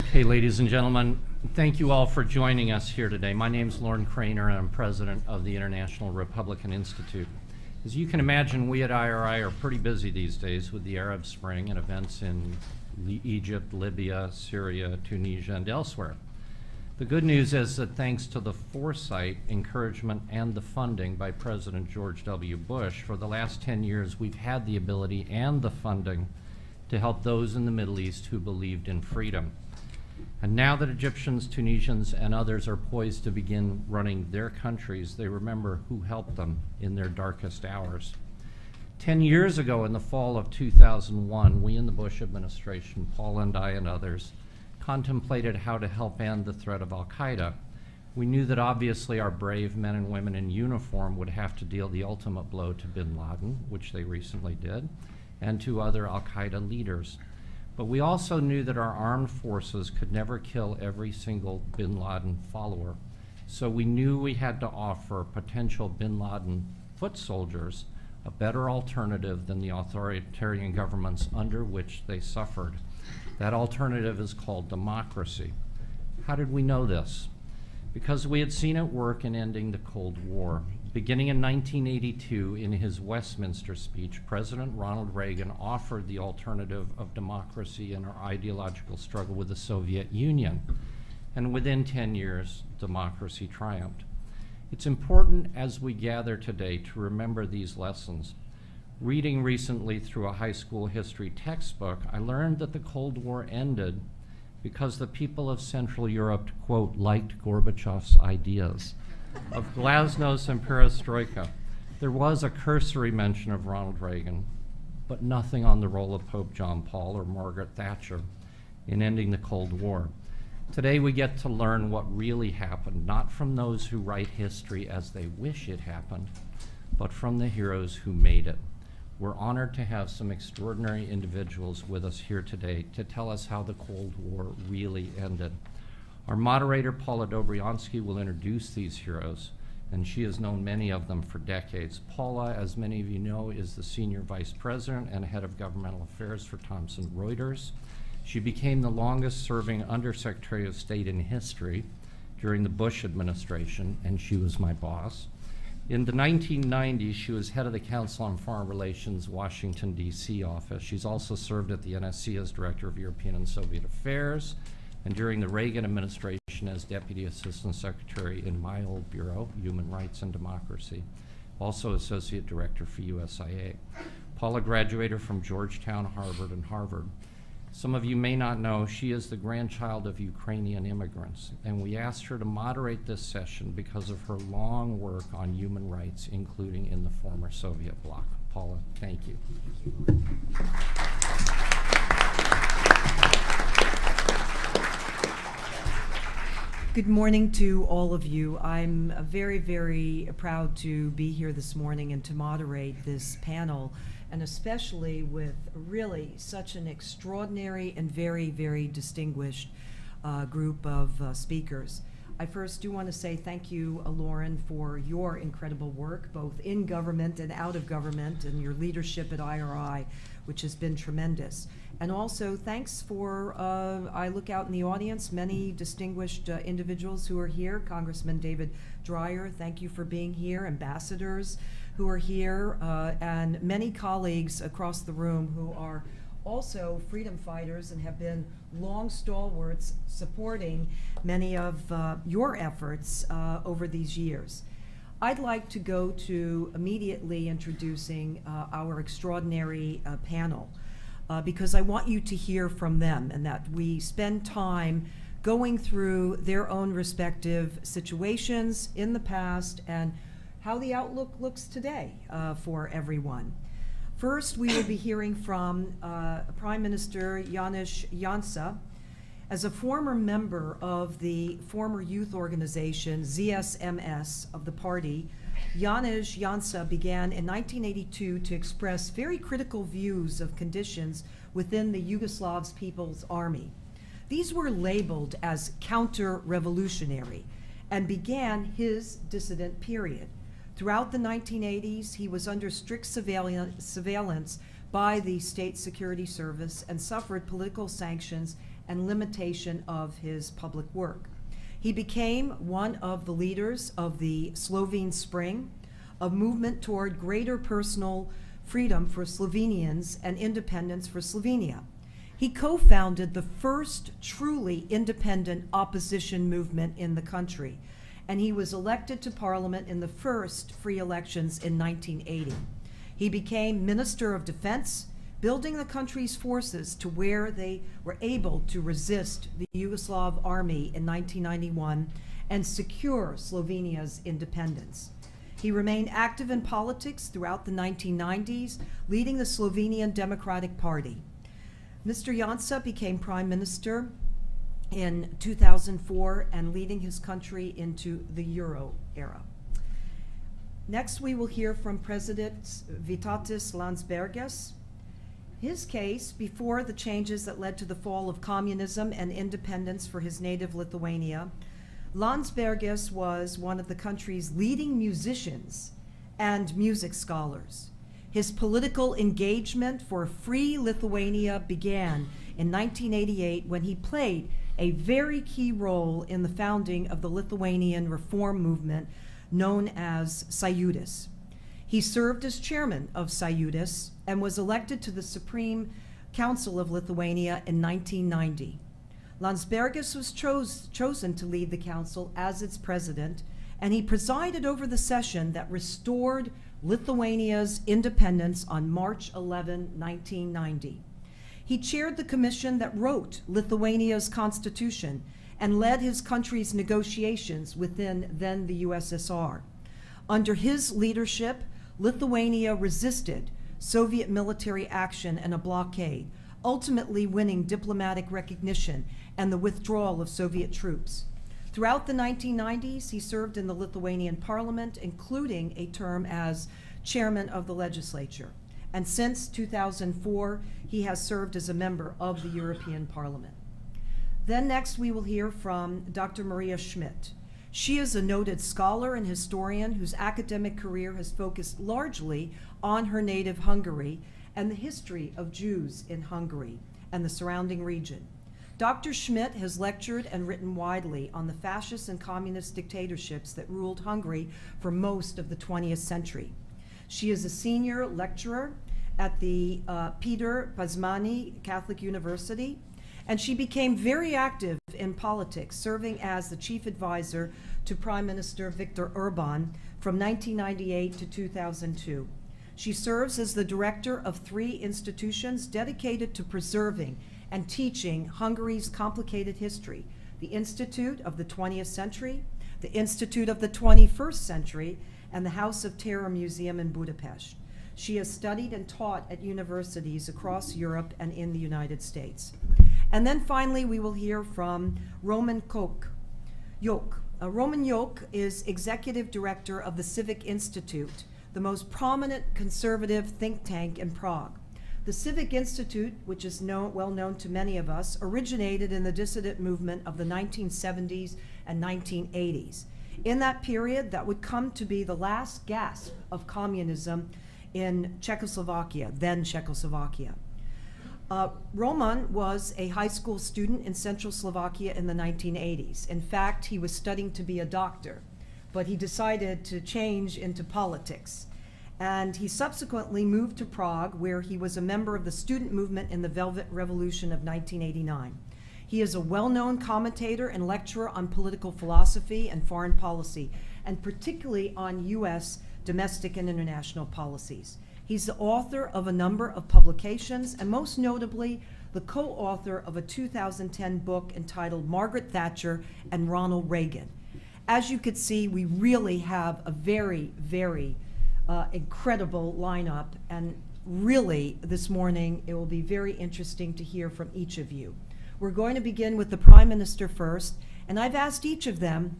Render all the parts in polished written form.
Okay, ladies and gentlemen, thank you all for joining us here today. My name is Lauren Craner, and I'm president of the International Republican Institute. As you can imagine, we at IRI are pretty busy these days with the Arab Spring and events in Egypt, Libya, Syria, Tunisia, and elsewhere. The good news is that thanks to the foresight, encouragement, and the funding by President George W. Bush, for the last 10 years, we've had the ability and the funding to help those in the Middle East who believed in freedom. And now that Egyptians, Tunisians, and others are poised to begin running their countries, they remember who helped them in their darkest hours. 10 years ago, in the fall of 2001, we in the Bush administration, Paula and I and others, contemplated how to help end the threat of al-Qaeda. We knew that obviously our brave men and women in uniform would have to deal the ultimate blow to bin Laden, which they recently did, and to other al-Qaeda leaders. But we also knew that our armed forces could never kill every single bin Laden follower. So we knew we had to offer potential bin Laden foot soldiers a better alternative than the authoritarian governments under which they suffered. That alternative is called democracy. How did we know this? Because we had seen it work in ending the Cold War. Beginning in 1982, in his Westminster speech, President Ronald Reagan offered the alternative of democracy in our ideological struggle with the Soviet Union. And within 10 years, democracy triumphed. It's important as we gather today to remember these lessons. Reading recently through a high school history textbook, I learned that the Cold War ended because the people of Central Europe, quote, liked Gorbachev's ideas of glasnost and perestroika. There was a cursory mention of Ronald Reagan, but nothing on the role of Pope John Paul or Margaret Thatcher in ending the Cold War. Today we get to learn what really happened, not from those who write history as they wish it happened, but from the heroes who made it. We're honored to have some extraordinary individuals with us here today to tell us how the Cold War really ended. Our moderator, Paula Dobriansky, will introduce these heroes, and she has known many of them for decades. Paula, as many of you know, is the Senior Vice President and Head of Governmental Affairs for Thomson Reuters. She became the longest-serving Undersecretary of State in history during the Bush administration, and she was my boss. In the 1990s, she was head of the Council on Foreign Relations, Washington, D.C. office. She's also served at the NSC as Director of European and Soviet Affairs, and during the Reagan administration as Deputy Assistant Secretary in my old bureau, Human Rights and Democracy, also Associate Director for USIA. Paula graduated from Georgetown, Harvard, and Harvard. Some of you may not know she is the grandchild of Ukrainian immigrants, and we asked her to moderate this session because of her long work on human rights, including in the former Soviet bloc. Paula, thank you. Good morning to all of you. I'm very, very proud to be here this morning and to moderate this panel, and especially with really such an extraordinary and very, very distinguished group of speakers. I first do want to say thank you, Lauren, for your incredible work, both in government and out of government, and your leadership at IRI, which has been tremendous. And also thanks for, I look out in the audience, many distinguished individuals who are here. Congressman David Dreyer, thank you for being here. Ambassadors who are here, and many colleagues across the room who are also freedom fighters and have been long stalwarts supporting many of your efforts over these years. I'd like to go to immediately introducing our extraordinary panel because I want you to hear from them and that we spend time going through their own respective situations in the past and how the outlook looks today for everyone. First, we will be hearing from Prime Minister Jansa. As a former member of the former youth organization ZSMS of the party, Jansa began in 1982 to express very critical views of conditions within the Yugoslav People's Army. These were labeled as counter-revolutionary and began his dissident period. Throughout the 1980s, he was under strict surveillance by the State Security Service and suffered political sanctions and limitation of his public work. He became one of the leaders of the Slovene Spring, a movement toward greater personal freedom for Slovenians and independence for Slovenia. He co-founded the first truly independent opposition movement in the country, and he was elected to Parliament in the first free elections in 1980. He became Minister of Defense, building the country's forces to where they were able to resist the Yugoslav army in 1991 and secure Slovenia's independence. He remained active in politics throughout the 1990s, leading the Slovenian Democratic Party. Mr. Jansa became Prime Minister in 2004 and leading his country into the Euro era. Next, we will hear from President Vytautas Landsbergis. His case, before the changes that led to the fall of communism and independence for his native Lithuania, Landsbergis was one of the country's leading musicians and music scholars. His political engagement for a free Lithuania began in 1988 when he played a very key role in the founding of the Lithuanian reform movement known as Sąjūdis. He served as chairman of Sąjūdis and was elected to the Supreme Council of Lithuania in 1990. Landsbergis was chosen to lead the council as its president, and he presided over the session that restored Lithuania's independence on March 11, 1990. He chaired the commission that wrote Lithuania's constitution and led his country's negotiations within then the USSR. Under his leadership, Lithuania resisted Soviet military action and a blockade, ultimately winning diplomatic recognition and the withdrawal of Soviet troops. Throughout the 1990s, he served in the Lithuanian parliament, including a term as chairman of the legislature. And since 2004, he has served as a member of the European Parliament. Then next, we will hear from Dr. Maria Schmidt. She is a noted scholar and historian whose academic career has focused largely on her native Hungary and the history of Jews in Hungary and the surrounding region. Dr. Schmidt has lectured and written widely on the fascist and communist dictatorships that ruled Hungary for most of the 20th century. She is a senior lecturer at the Peter Pázmány Catholic University, and she became very active in politics, serving as the chief advisor to Prime Minister Viktor Orbán from 1998 to 2002. She serves as the director of 3 institutions dedicated to preserving and teaching Hungary's complicated history: the Institute of the 20th Century, the Institute of the 21st Century, and the House of Terror Museum in Budapest. She has studied and taught at universities across Europe and in the United States. And then finally, we will hear from Roman Joch. Roman Joch is executive director of the Civic Institute, the most prominent conservative think tank in Prague. The Civic Institute, which is well known to many of us, originated in the dissident movement of the 1970s and 1980s. In that period, that would come to be the last gasp of communism in Czechoslovakia, then Czechoslovakia. Roman was a high school student in Central Slovakia in the 1980s. In fact, he was studying to be a doctor, but he decided to change into politics. And he subsequently moved to Prague, where he was a member of the student movement in the Velvet Revolution of 1989. He is a well-known commentator and lecturer on political philosophy and foreign policy, and particularly on U.S. domestic and international policies. He's the author of a number of publications, and most notably, the co-author of a 2010 book entitled Margaret Thatcher and Ronald Reagan. As you could see, we really have a very, very incredible lineup, and really this morning it will be very interesting to hear from each of you. We're going to begin with the Prime Minister first, and I've asked each of them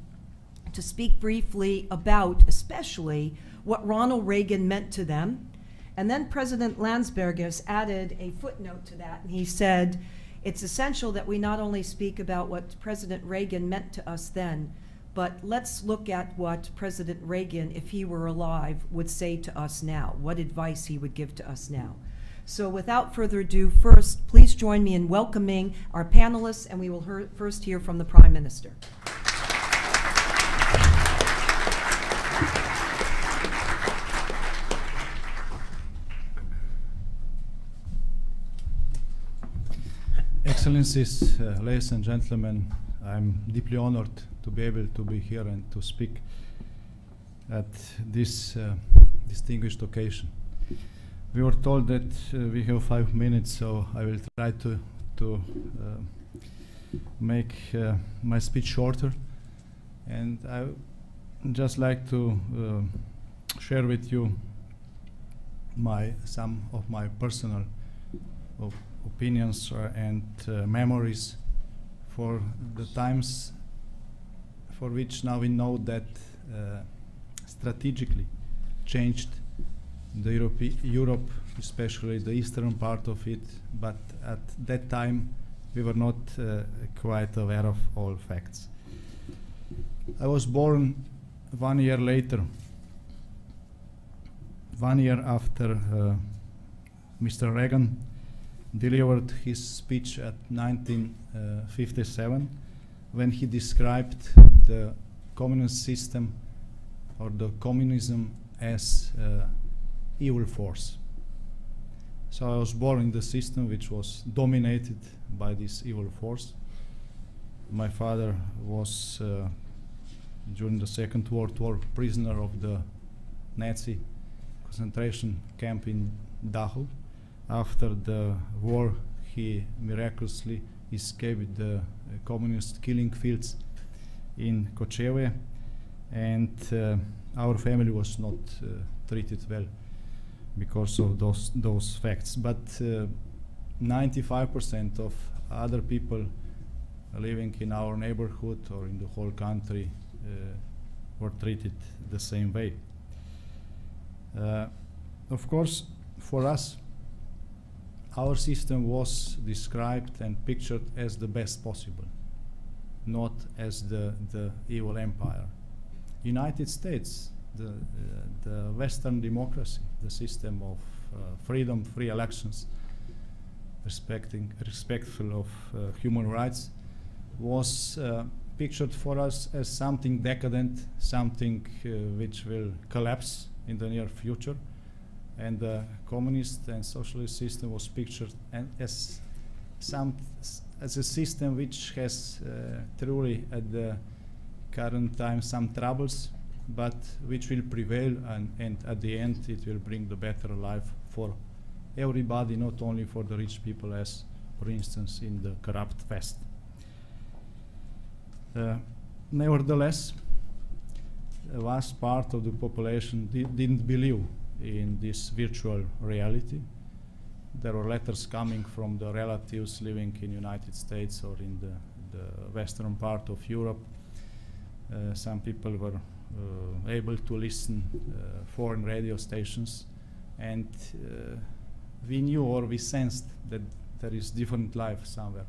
to speak briefly about especially what Ronald Reagan meant to them. And then President Landsbergis added a footnote to that, and he said, it's essential that we not only speak about what President Reagan meant to us then, but let's look at what President Reagan, if he were alive, would say to us now, what advice he would give to us now. So without further ado, first, please join me in welcoming our panelists, and we will first hear from the Prime Minister. Excellencies, ladies and gentlemen, I'm deeply honored to be able to be here and to speak at this distinguished occasion. We were told that we have 5 minutes, so I will try to make my speech shorter. And I would just like to share with you some of my personal opinions and memories for the times for which now we know that strategically changed the Europe, especially the eastern part of it, but at that time we were not quite aware of all facts. I was born 1 year later, 1 year after Mr. Reagan delivered his speech at 1957, when he described the communist system or the communism as evil force. So I was born in the system which was dominated by this evil force. My father was during the Second World War prisoner of the Nazi concentration camp in Dachau. After the war, he miraculously escaped the communist killing fields in Kočevje, and our family was not treated well because of those facts. But 95% of other people living in our neighborhood or in the whole country were treated the same way. Of course, for us, our system was described and pictured as the best possible, not as the evil empire. United States, the Western democracy, the system of freedom, free elections, respectful of human rights, was pictured for us as something decadent, something which will collapse in the near future. And the communist and socialist system was pictured as a system which has truly at the current time some troubles, but which will prevail, and at the end it will bring the better life for everybody, not only for the rich people, as for instance in the corrupt West. Nevertheless, a vast part of the population didn't believe in this virtual reality. There were letters coming from the relatives living in United States or in the western part of Europe. Some people were able to listen foreign radio stations, and we knew or we sensed that there is different life somewhere,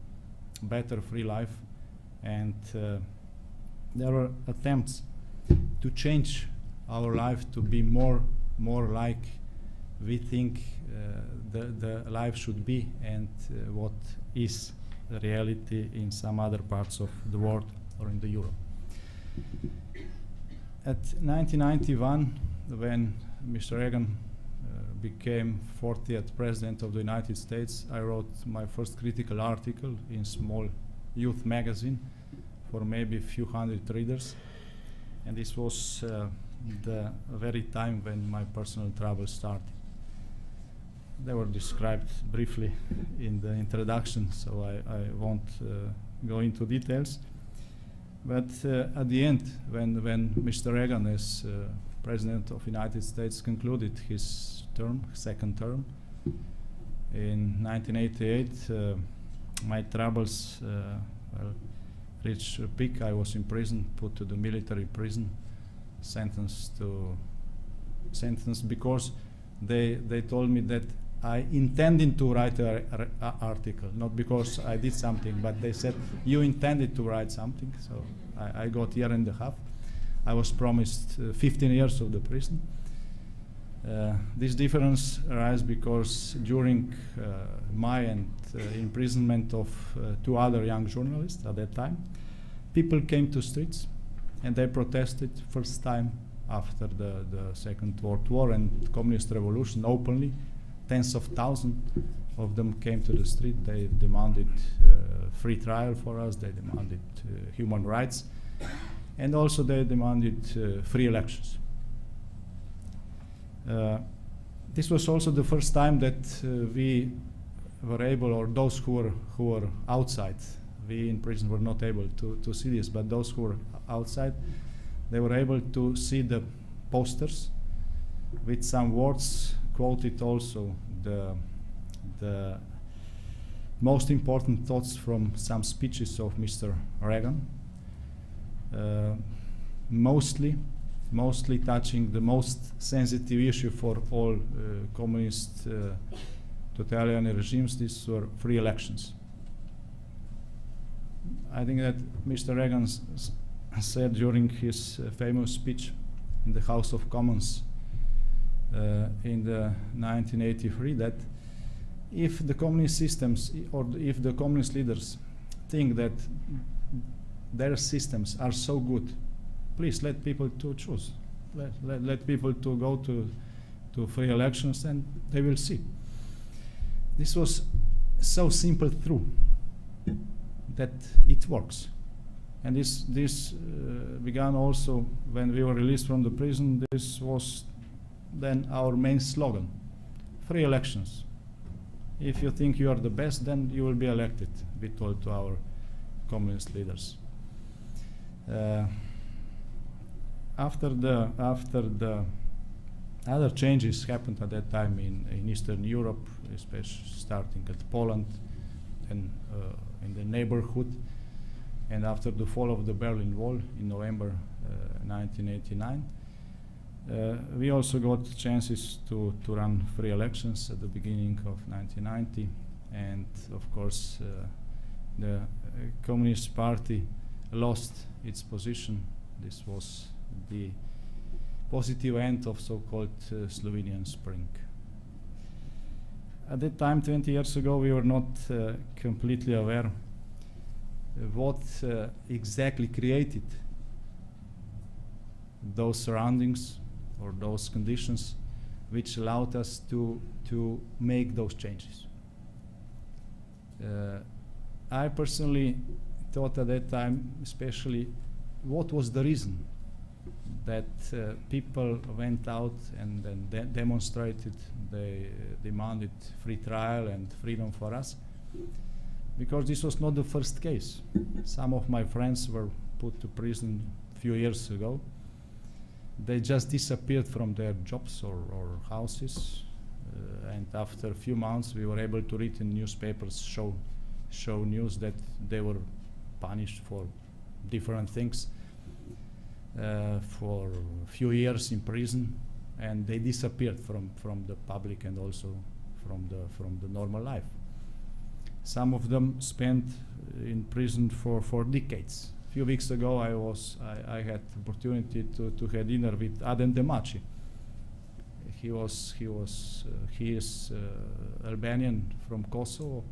better free life, and there were attempts to change our life to be more like we think the life should be, and what is the reality in some other parts of the world or in the Europe. At 1991, when Mr. Reagan became 40th President of the United States, I wrote my first critical article in small youth magazine for maybe a few hundred readers, and this was the very time when my personal troubles started. They were described briefly in the introduction, so I won't go into details. But at the end, when Mr. Reagan, as President of the United States, concluded his term, second term, in 1988, my troubles reached a peak. I was in prison, put to the military prison, sentenced because they told me that I intended to write an article, not because I did something, but they said, you intended to write something. So I got a year and a half. I was promised 15 years of the prison. This difference arises because during my imprisonment of 2 other young journalists at that time, people came to streets and they protested first time after the Second World War and Communist Revolution openly. Tens of thousands of them came to the street. They demanded free trial for us. They demanded human rights. And also they demanded free elections. This was also the first time that we were able, or those who were outside, we in prison were not able to see this, but those who were outside, they were able to see the posters with some words quoted also the most important thoughts from some speeches of Mr. Reagan, mostly touching the most sensitive issue for all communist totalitarian regimes. These were free elections. I think that Mr. Reagan said during his famous speech in the House of Commons in the 1983 that if the communist systems or if the communist leaders think that their systems are so good, please let people to choose. Let people to go to free elections and they will see. This was so simple true that it works. And this began also when we were released from the prison. This was then our main slogan: free elections. If you think you are the best, then you will be elected, we told to our communist leaders. After the other changes happened at that time in Eastern Europe, especially starting at Poland and in the neighborhood, and after the fall of the Berlin Wall in November 1989, we also got chances to run free elections at the beginning of 1990, and of course the Communist Party lost its position. This was the positive end of so-called Slovenian Spring. At that time, 20 years ago, we were not completely aware what exactly created those surroundings or those conditions which allowed us to make those changes. I personally thought at that time, especially, what was the reason that people went out and then demonstrated, they demanded free trial and freedom for us, because this was not the first case. Some of my friends were put to prison a few years ago. They just disappeared from their jobs or houses, and after a few months we were able to read in newspapers, show news that they were punished for different things, for a few years in prison, and they disappeared from the public and also from the normal life. Some of them spent in prison for decades. A few weeks ago, I had the opportunity to have dinner with Adem Demaci. He is Albanian from Kosovo.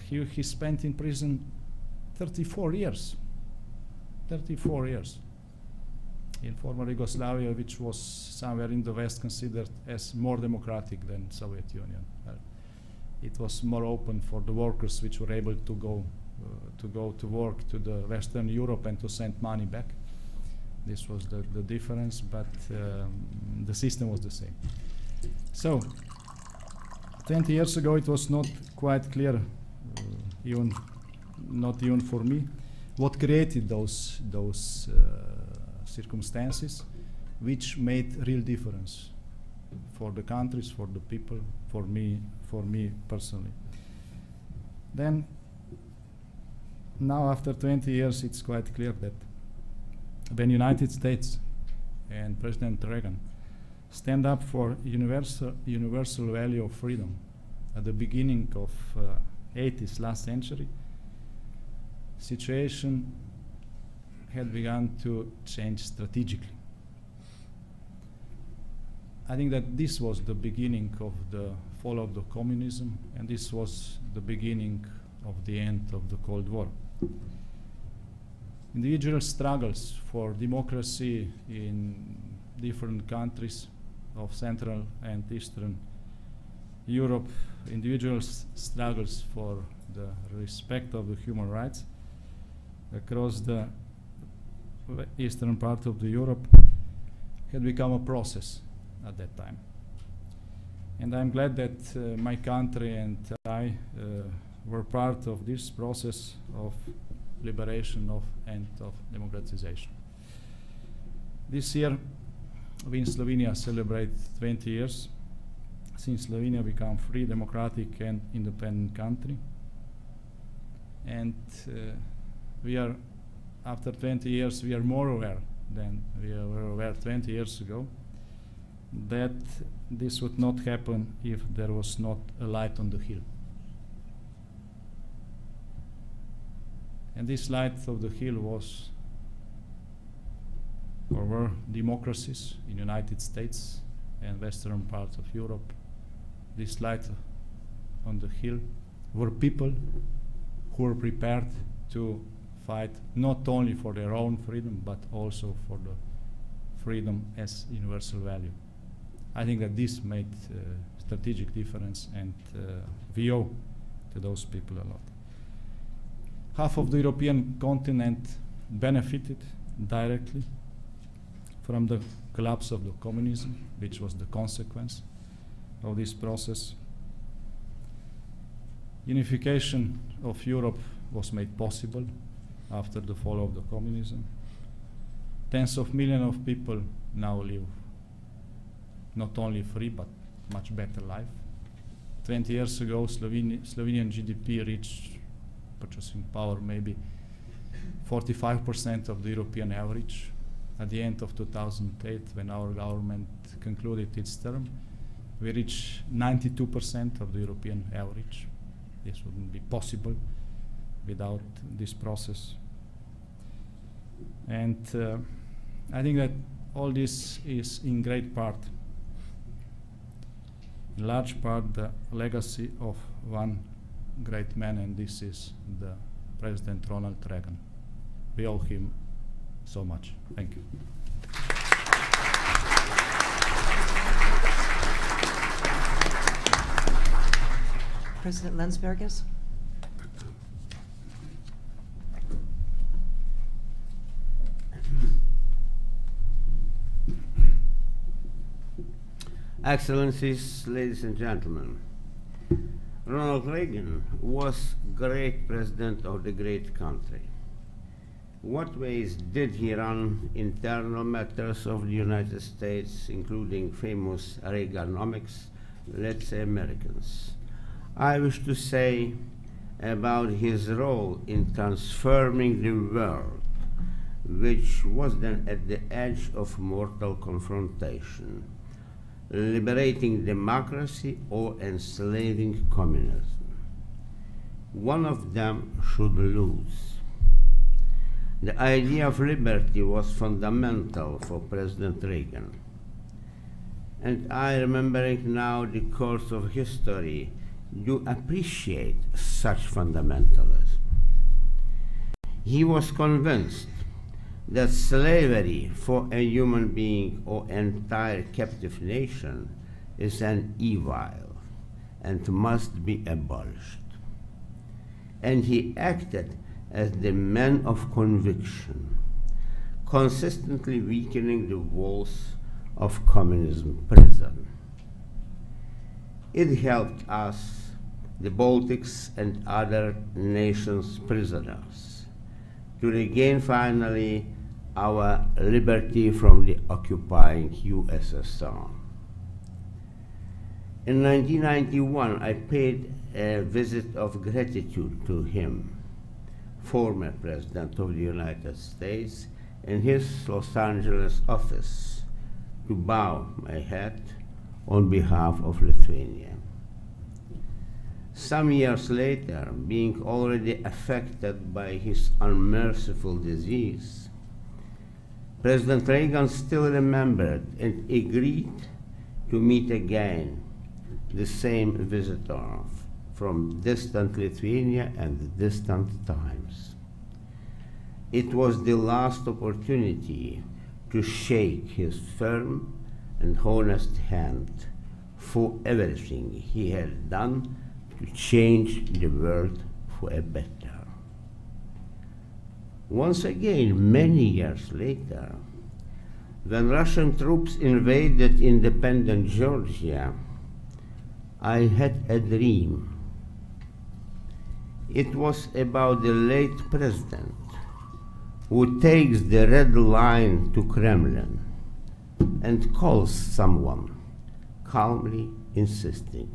He spent in prison 34 years. 34 years in former Yugoslavia, which was somewhere in the West considered as more democratic than Soviet Union. It was more open for the workers which were able to go to work to the Western Europe and to send money back. This was the difference, but the system was the same. So 20 years ago it was not quite clear, not even for me, what created those circumstances which made real difference for the countries, for the people, for me personally. Then, now after 20 years, it's quite clear that when United States and President Reagan stand up for universal value of freedom at the beginning of 80s, last century, situation had begun to change strategically. I think that this was the beginning of the fall of the communism, and this was the beginning of the end of the Cold War. Individual struggles for democracy in different countries of Central and Eastern Europe, individual struggles for the respect of the human rights across the eastern part of the Europe had become a process at that time. And I'm glad that my country and I were part of this process of liberation of and of democratization. This year, we in Slovenia celebrate 20 years since Slovenia became free, democratic, and independent country. And we are, after 20 years, we are more aware than we were aware 20 years ago that this would not happen if there was not a light on the hill. And this light of the hill was, or were, democracies in the United States and western parts of Europe. This light on the hill were people who were prepared to fight not only for their own freedom, but also for the freedom as universal value. I think that this made strategic difference, and we owe to those people a lot. Half of the European continent benefited directly from the collapse of the communism, which was the consequence of this process. Unification of Europe was made possible after the fall of the communism. Tens of millions of people now live not only free, but much better life. 20 years ago, Slovenian GDP reached purchasing power maybe 45% of the European average. At the end of 2008, when our government concluded its term, we reached 92% of the European average. This wouldn't be possible without this process. And I think that all this is in great part, in large part, the legacy of one great man, and this is the President Ronald Reagan. We owe him so much. Thank you. President Landsbergis. Excellencies, ladies and gentlemen, Ronald Reagan was great president of the great country. What ways did he run internal matters of the United States, including famous Reaganomics, let's say Americans? I wish to say about his role in transforming the world, which was then at the edge of mortal confrontation, liberating democracy or enslaving communism. One of them should lose. The idea of liberty was fundamental for President Reagan. And I, remembering now the course of history, do appreciate such fundamentalism. He was convinced that slavery for a human being or entire captive nation is an evil and must be abolished. And he acted as the man of conviction, consistently weakening the walls of communism prison. It helped us, the Baltics and other nations' prisoners, to regain finally our liberty from the occupying USSR. In 1991, I paid a visit of gratitude to him, former President of the United States, in his Los Angeles office, to bow my head on behalf of Lithuania. Some years later, being already affected by his unmerciful disease, President Reagan still remembered and agreed to meet again the same visitor from distant Lithuania and distant times. It was the last opportunity to shake his firm and honest hand for everything he had done to change the world for a better. Once again, many years later, when Russian troops invaded independent Georgia, I had a dream. It was about the late president who takes the red line to Kremlin and calls someone, calmly insisting,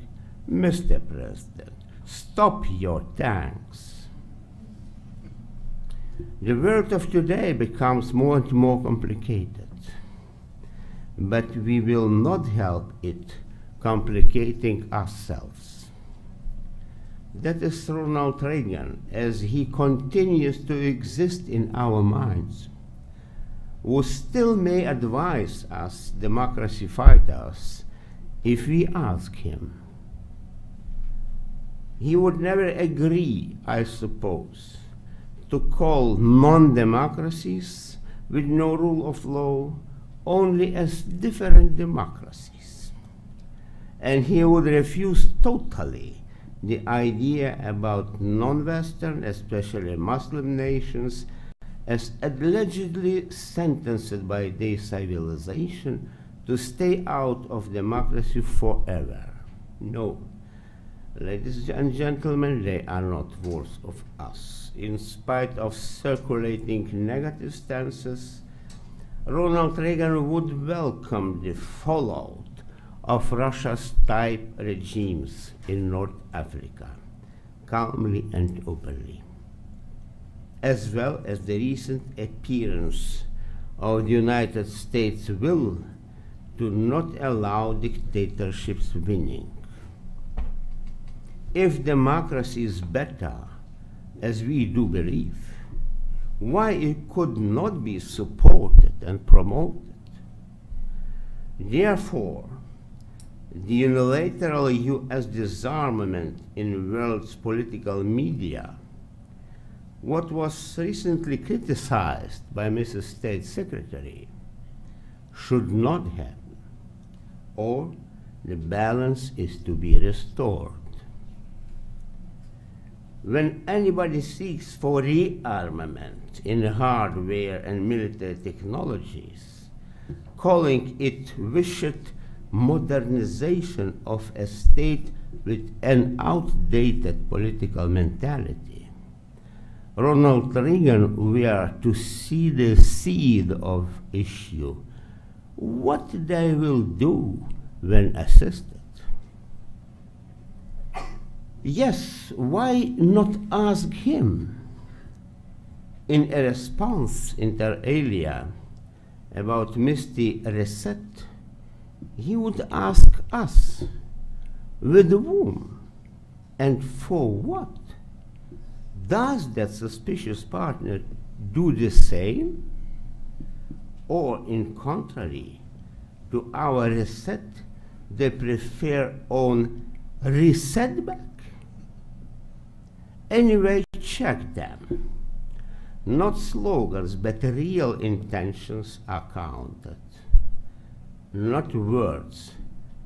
"Mr. President, stop your tanks." The world of today becomes more and more complicated, but we will not help it complicating ourselves. That is Ronald Reagan, as he continues to exist in our minds, who still may advise us democracy fighters if we ask him. He would never agree, I suppose, to call non-democracies with no rule of law only as different democracies. And he would refuse totally the idea about non-Western, especially Muslim nations, as allegedly sentenced by their civilization to stay out of democracy forever. No. Ladies and gentlemen, they are not worth of us. In spite of circulating negative stances, Ronald Reagan would welcome the fallout of Russia's type regimes in North Africa, calmly and openly, as well as the recent appearance of the United States' will to not allow dictatorships winning. If democracy is better, as we do believe, why it could not be supported and promoted? Therefore, the unilateral US disarmament in world's political media, what was recently criticized by Mrs. State Secretary, should not happen, or the balance is to be restored. When anybody seeks for rearmament in hardware and military technologies, calling it wished modernization of a state with an outdated political mentality, Ronald Reagan were to see the seed of issue, what they will do when assisted. Yes, why not ask him? In a response inter alia about Misty Reset, he would ask us, with whom and for what? Does that suspicious partner do the same? Or, in contrary to our reset, they prefer on reset back? Anyway, check them. Not slogans, but real intentions are counted. Not words,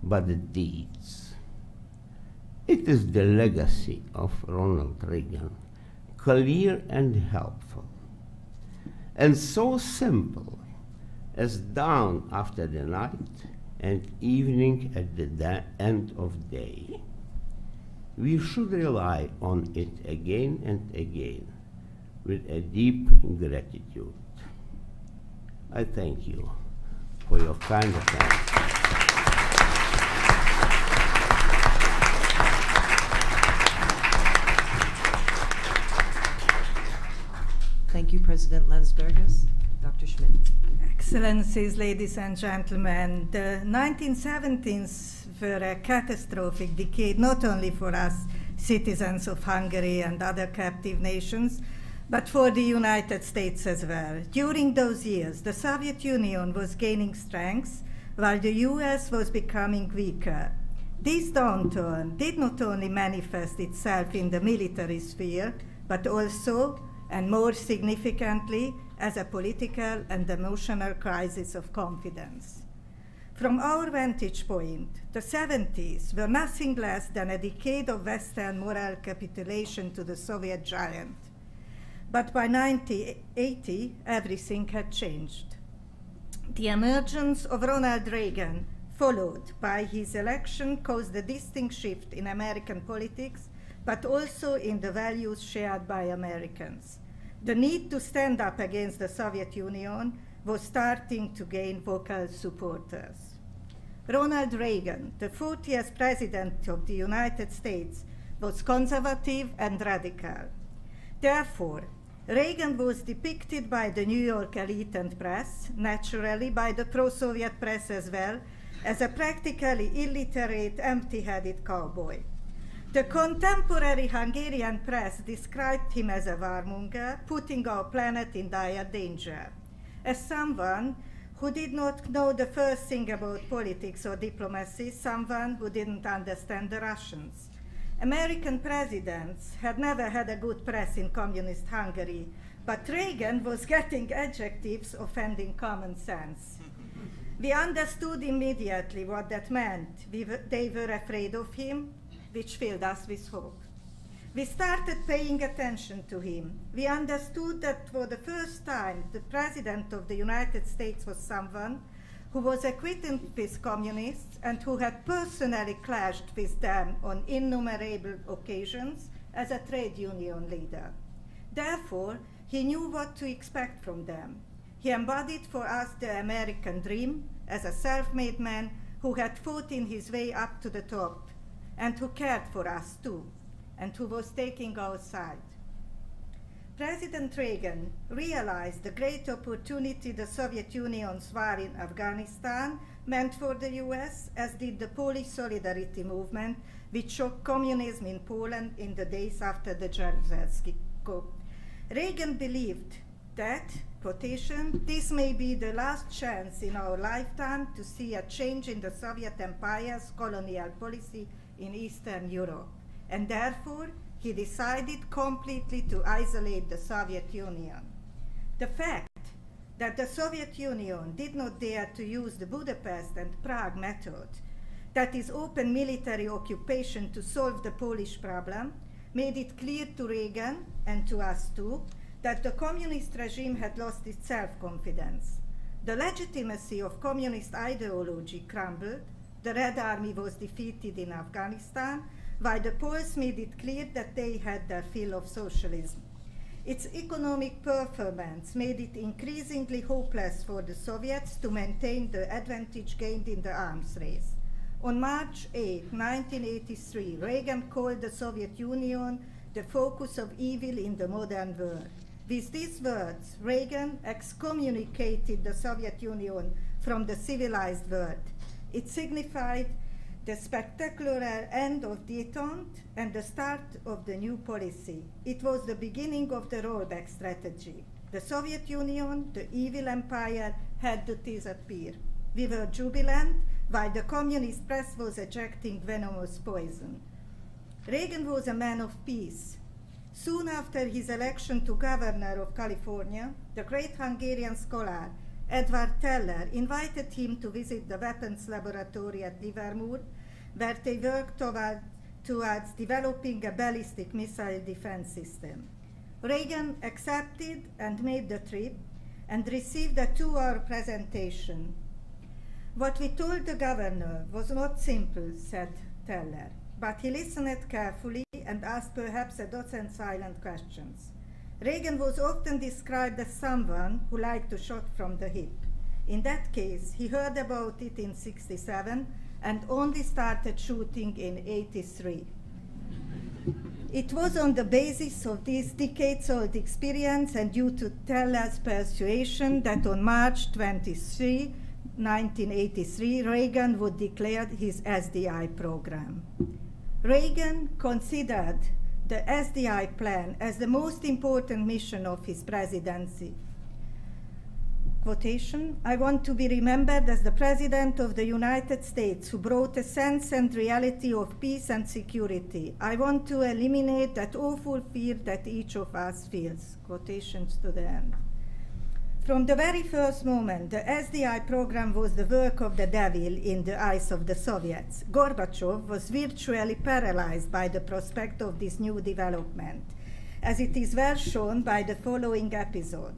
but deeds. It is the legacy of Ronald Reagan, clear and helpful, and so simple as dawn after the night and evening at the end of day. We should rely on it again and again with a deep gratitude. I thank you for your kind attention. Thank you, President Landsbergis. Dr. Schmidt. Excellencies, ladies and gentlemen, the 1970s were a catastrophic decade, not only for us, citizens of Hungary and other captive nations, but for the United States as well. During those years, the Soviet Union was gaining strength, while the US was becoming weaker. This downturn did not only manifest itself in the military sphere, but also, and more significantly, as a political and emotional crisis of confidence. From our vantage point, the 70s were nothing less than a decade of Western moral capitulation to the Soviet giant. But by 1980, everything had changed. The emergence of Ronald Reagan, followed by his election, caused a distinct shift in American politics, but also in the values shared by Americans. The need to stand up against the Soviet Union was starting to gain vocal supporters. Ronald Reagan, the 40th President of the United States, was conservative and radical. Therefore, Reagan was depicted by the New York elite and press, naturally by the pro-Soviet press as well, as a practically illiterate, empty-headed cowboy. The contemporary Hungarian press described him as a warmonger, putting our planet in dire danger. As someone who did not know the first thing about politics or diplomacy, someone who didn't understand the Russians. American presidents had never had a good press in communist Hungary, but Reagan was getting adjectives offending common sense. We understood immediately what that meant. They were afraid of him, which filled us with hope. We started paying attention to him. We understood that for the first time, the President of the United States was someone who was acquainted with communists and who had personally clashed with them on innumerable occasions as a trade union leader. Therefore, he knew what to expect from them. He embodied for us the American dream as a self-made man who had fought in his way up to the top and who cared for us too, and who was taking our side. President Reagan realized the great opportunity the Soviet Union's war in Afghanistan meant for the US, as did the Polish Solidarity movement, which shocked communism in Poland in the days after the Jansa coup. Reagan believed that, quotation, "This may be the last chance in our lifetime to see a change in the Soviet Empire's colonial policy in Eastern Europe," and therefore he decided completely to isolate the Soviet Union. The fact that the Soviet Union did not dare to use the Budapest and Prague method, that is open military occupation, to solve the Polish problem, made it clear to Reagan, and to us too, that the communist regime had lost its self-confidence. The legitimacy of communist ideology crumbled, the Red Army was defeated in Afghanistan, while the Poles made it clear that they had their fill of socialism. Its economic performance made it increasingly hopeless for the Soviets to maintain the advantage gained in the arms race. On March 8, 1983, Reagan called the Soviet Union the focus of evil in the modern world. With these words, Reagan excommunicated the Soviet Union from the civilized world. It signified the spectacular end of détente and the start of the new policy. It was the beginning of the rollback strategy. The Soviet Union, the evil empire, had to disappear. We were jubilant, while the communist press was ejecting venomous poison. Reagan was a man of peace. Soon after his election to governor of California, the great Hungarian scholar Edward Teller invited him to visit the weapons laboratory at Livermore, where they worked towards developing a ballistic missile defense system. Reagan accepted and made the trip and received a 2-hour presentation. "What we told the governor was not simple," said Teller, "but he listened carefully and asked perhaps a dozen silent questions." Reagan was often described as someone who liked to shoot from the hip. In that case, he heard about it in '67 and only started shooting in '83. It was on the basis of this decades-old experience and due to Teller's persuasion that on March 23, 1983, Reagan would declare his SDI program. Reagan considered the SDI plan as the most important mission of his presidency. quotation, I want to be remembered as the President of the United States who brought a sense and reality of peace and security. I want to eliminate that awful fear that each of us feels. Quotations to the end. From the very first moment, the SDI program was the work of the devil in the eyes of the Soviets. Gorbachev was virtually paralyzed by the prospect of this new development, as it is well shown by the following episode.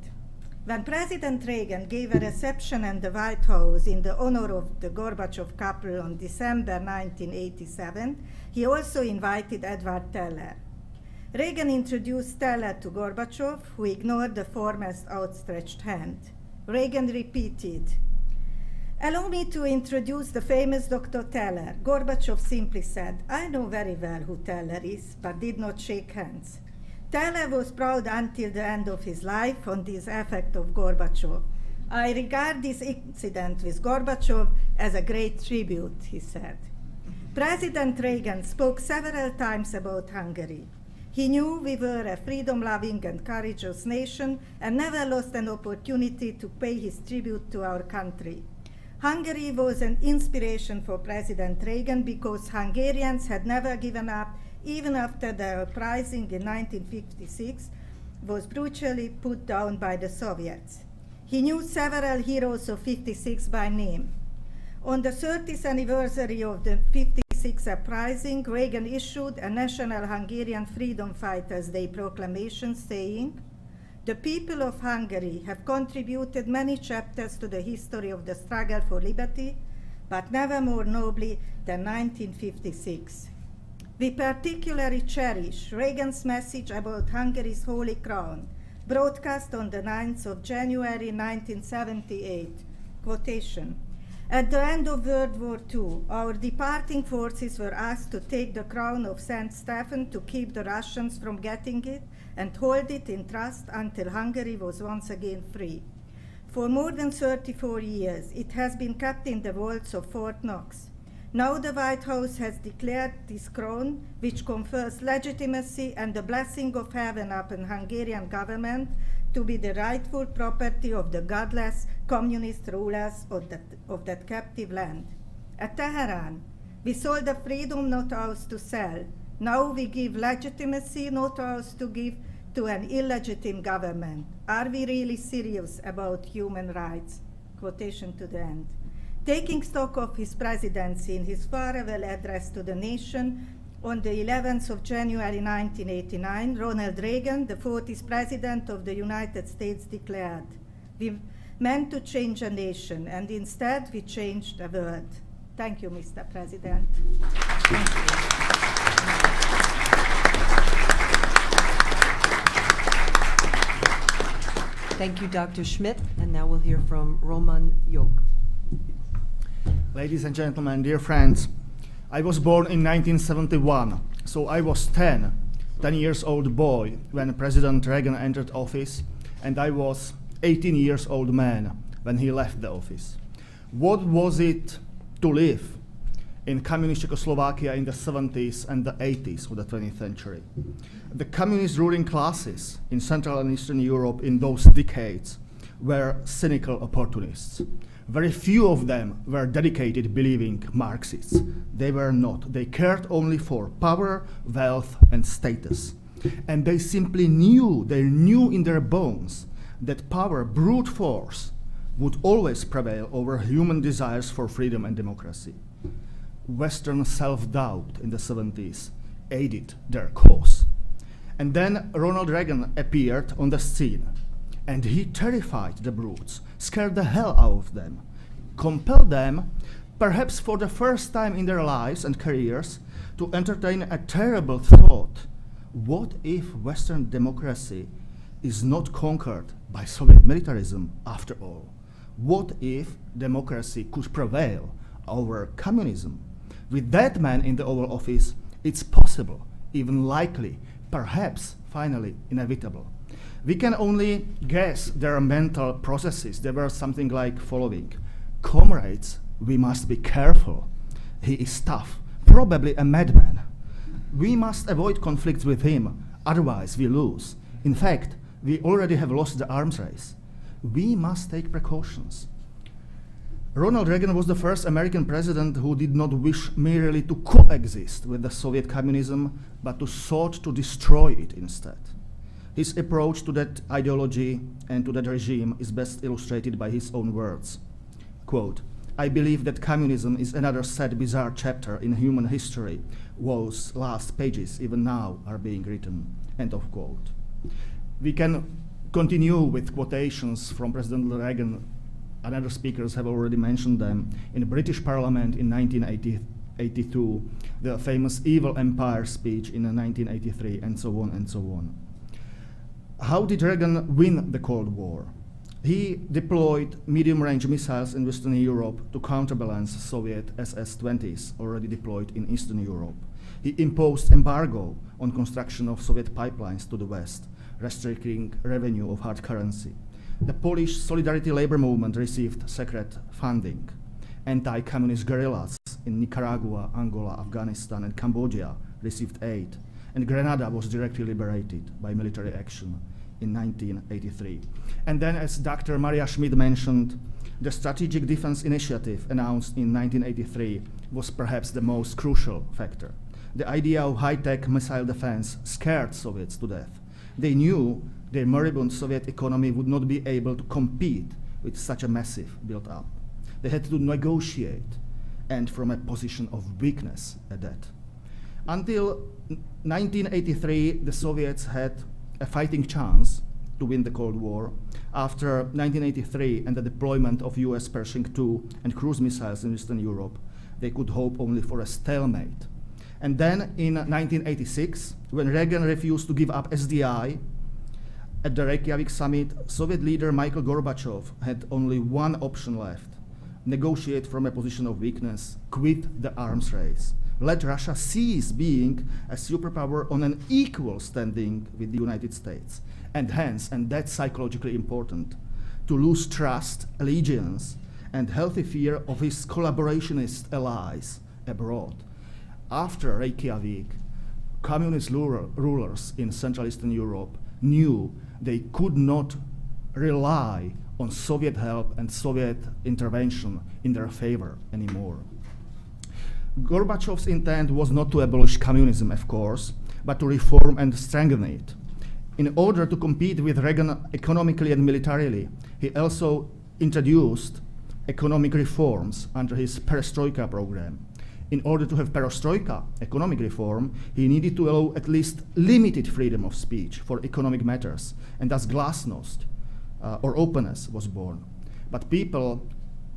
When President Reagan gave a reception in the White House in the honor of the Gorbachev couple on December 1987, he also invited Edward Teller. Reagan introduced Teller to Gorbachev, who ignored the former's outstretched hand. Reagan repeated, "Allow me to introduce the famous Dr. Teller." Gorbachev simply said, "I know very well who Teller is," but did not shake hands. Teller was proud until the end of his life on this effect of Gorbachev. "I regard this incident with Gorbachev as a great tribute," he said. President Reagan spoke several times about Hungary. He knew we were a freedom-loving and courageous nation and never lost an opportunity to pay his tribute to our country. Hungary was an inspiration for President Reagan because Hungarians had never given up even after the uprising in 1956 was brutally put down by the Soviets. He knew several heroes of 56 by name. On the 30th anniversary of the 56 uprising, Reagan issued a National Hungarian Freedom Fighters Day proclamation saying, "The people of Hungary have contributed many chapters to the history of the struggle for liberty, but never more nobly than 1956. We particularly cherish Reagan's message about Hungary's Holy Crown, broadcast on the 9th of January 1978, quotation, "At the end of World War II, our departing forces were asked to take the crown of St. Stephen to keep the Russians from getting it and hold it in trust until Hungary was once again free. For more than 34 years, it has been kept in the vaults of Fort Knox. Now the White House has declared this crown, which confers legitimacy and the blessing of heaven upon Hungarian government, to be the rightful property of the godless communist rulers of that captive land. At Tehran, we sold the freedom not ours to sell. Now we give legitimacy not ours to give to an illegitimate government. Are we really serious about human rights?" Quotation to the end. Taking stock of his presidency in his farewell address to the nation on the 11th of January 1989, Ronald Reagan, the 40th President of the United States, declared, "We meant to change a nation, and instead we changed a world." Thank you, Mr. President. Thank you. Thank you, Dr. Schmidt. And now we'll hear from Roman Joch. Ladies and gentlemen, dear friends, I was born in 1971, so I was 10 years old boy when President Reagan entered office, and I was 18 years old man when he left the office. What was it to live in communist Czechoslovakia in the 70s and the 80s of the 20th century? The communist ruling classes in Central and Eastern Europe in those decades were cynical opportunists. Very few of them were dedicated believing Marxists. They were not. They cared only for power, wealth, and status. And they simply knew, they knew in their bones that power, brute force, would always prevail over human desires for freedom and democracy. Western self-doubt in the 70s aided their cause. And then Ronald Reagan appeared on the scene. And he terrified the brutes, scared the hell out of them, compelled them, perhaps for the first time in their lives and careers, to entertain a terrible thought. What if Western democracy is not conquered by Soviet militarism after all? What if democracy could prevail over communism? With that man in the Oval Office, it's possible, even likely, perhaps finally inevitable. We can only guess their mental processes. They were something like following. "Comrades, we must be careful. He is tough, probably a madman. We must avoid conflicts with him, otherwise we lose. In fact, we already have lost the arms race. we must take precautions. Ronald Reagan was the first American president who did not wish merely to coexist with the Soviet communism, but to sought to destroy it instead. His approach to that ideology and to that regime is best illustrated by his own words. Quote, "I believe that communism is another sad, bizarre chapter in human history, whose last pages even now are being written." End of quote. We can continue with quotations from President Reagan, and other speakers have already mentioned them. In the British Parliament in 1982, the famous Evil Empire speech in 1983, and so on and so on. How did Reagan win the Cold War? He deployed medium-range missiles in Western Europe to counterbalance Soviet SS-20s already deployed in Eastern Europe. He imposed embargo on construction of Soviet pipelines to the West, restricting revenue of hard currency. The Polish Solidarity Labor Movement received secret funding. Anti-communist guerrillas in Nicaragua, Angola, Afghanistan, and Cambodia received aid, and Grenada was directly liberated by military action in 1983. And then, as Dr. Maria Schmidt mentioned, the Strategic Defense Initiative announced in 1983 was perhaps the most crucial factor. The idea of high-tech missile defense scared Soviets to death. They knew their moribund Soviet economy would not be able to compete with such a massive build-up. They had to negotiate, and from a position of weakness at that. Until 1983, the Soviets had a fighting chance to win the Cold War. After 1983 and the deployment of US Pershing II and cruise missiles in Eastern Europe, they could hope only for a stalemate. And then in 1986, when Reagan refused to give up SDI, at the Reykjavik summit, Soviet leader Mikhail Gorbachev had only one option left: negotiate from a position of weakness, quit the arms race, let Russia cease being a superpower on an equal standing with the United States, and hence, and that's psychologically important, to lose trust, allegiance, and healthy fear of his collaborationist allies abroad. After Reykjavik, communist rulers in Central Eastern Europe knew they could not rely on Soviet help and Soviet intervention in their favor anymore. Gorbachev's intent was not to abolish communism, of course, but to reform and strengthen it. In order to compete with Reagan economically and militarily, he also introduced economic reforms under his Perestroika program. In order to have Perestroika, economic reform, he needed to allow at least limited freedom of speech for economic matters, and thus glasnost, or openness, was born. But people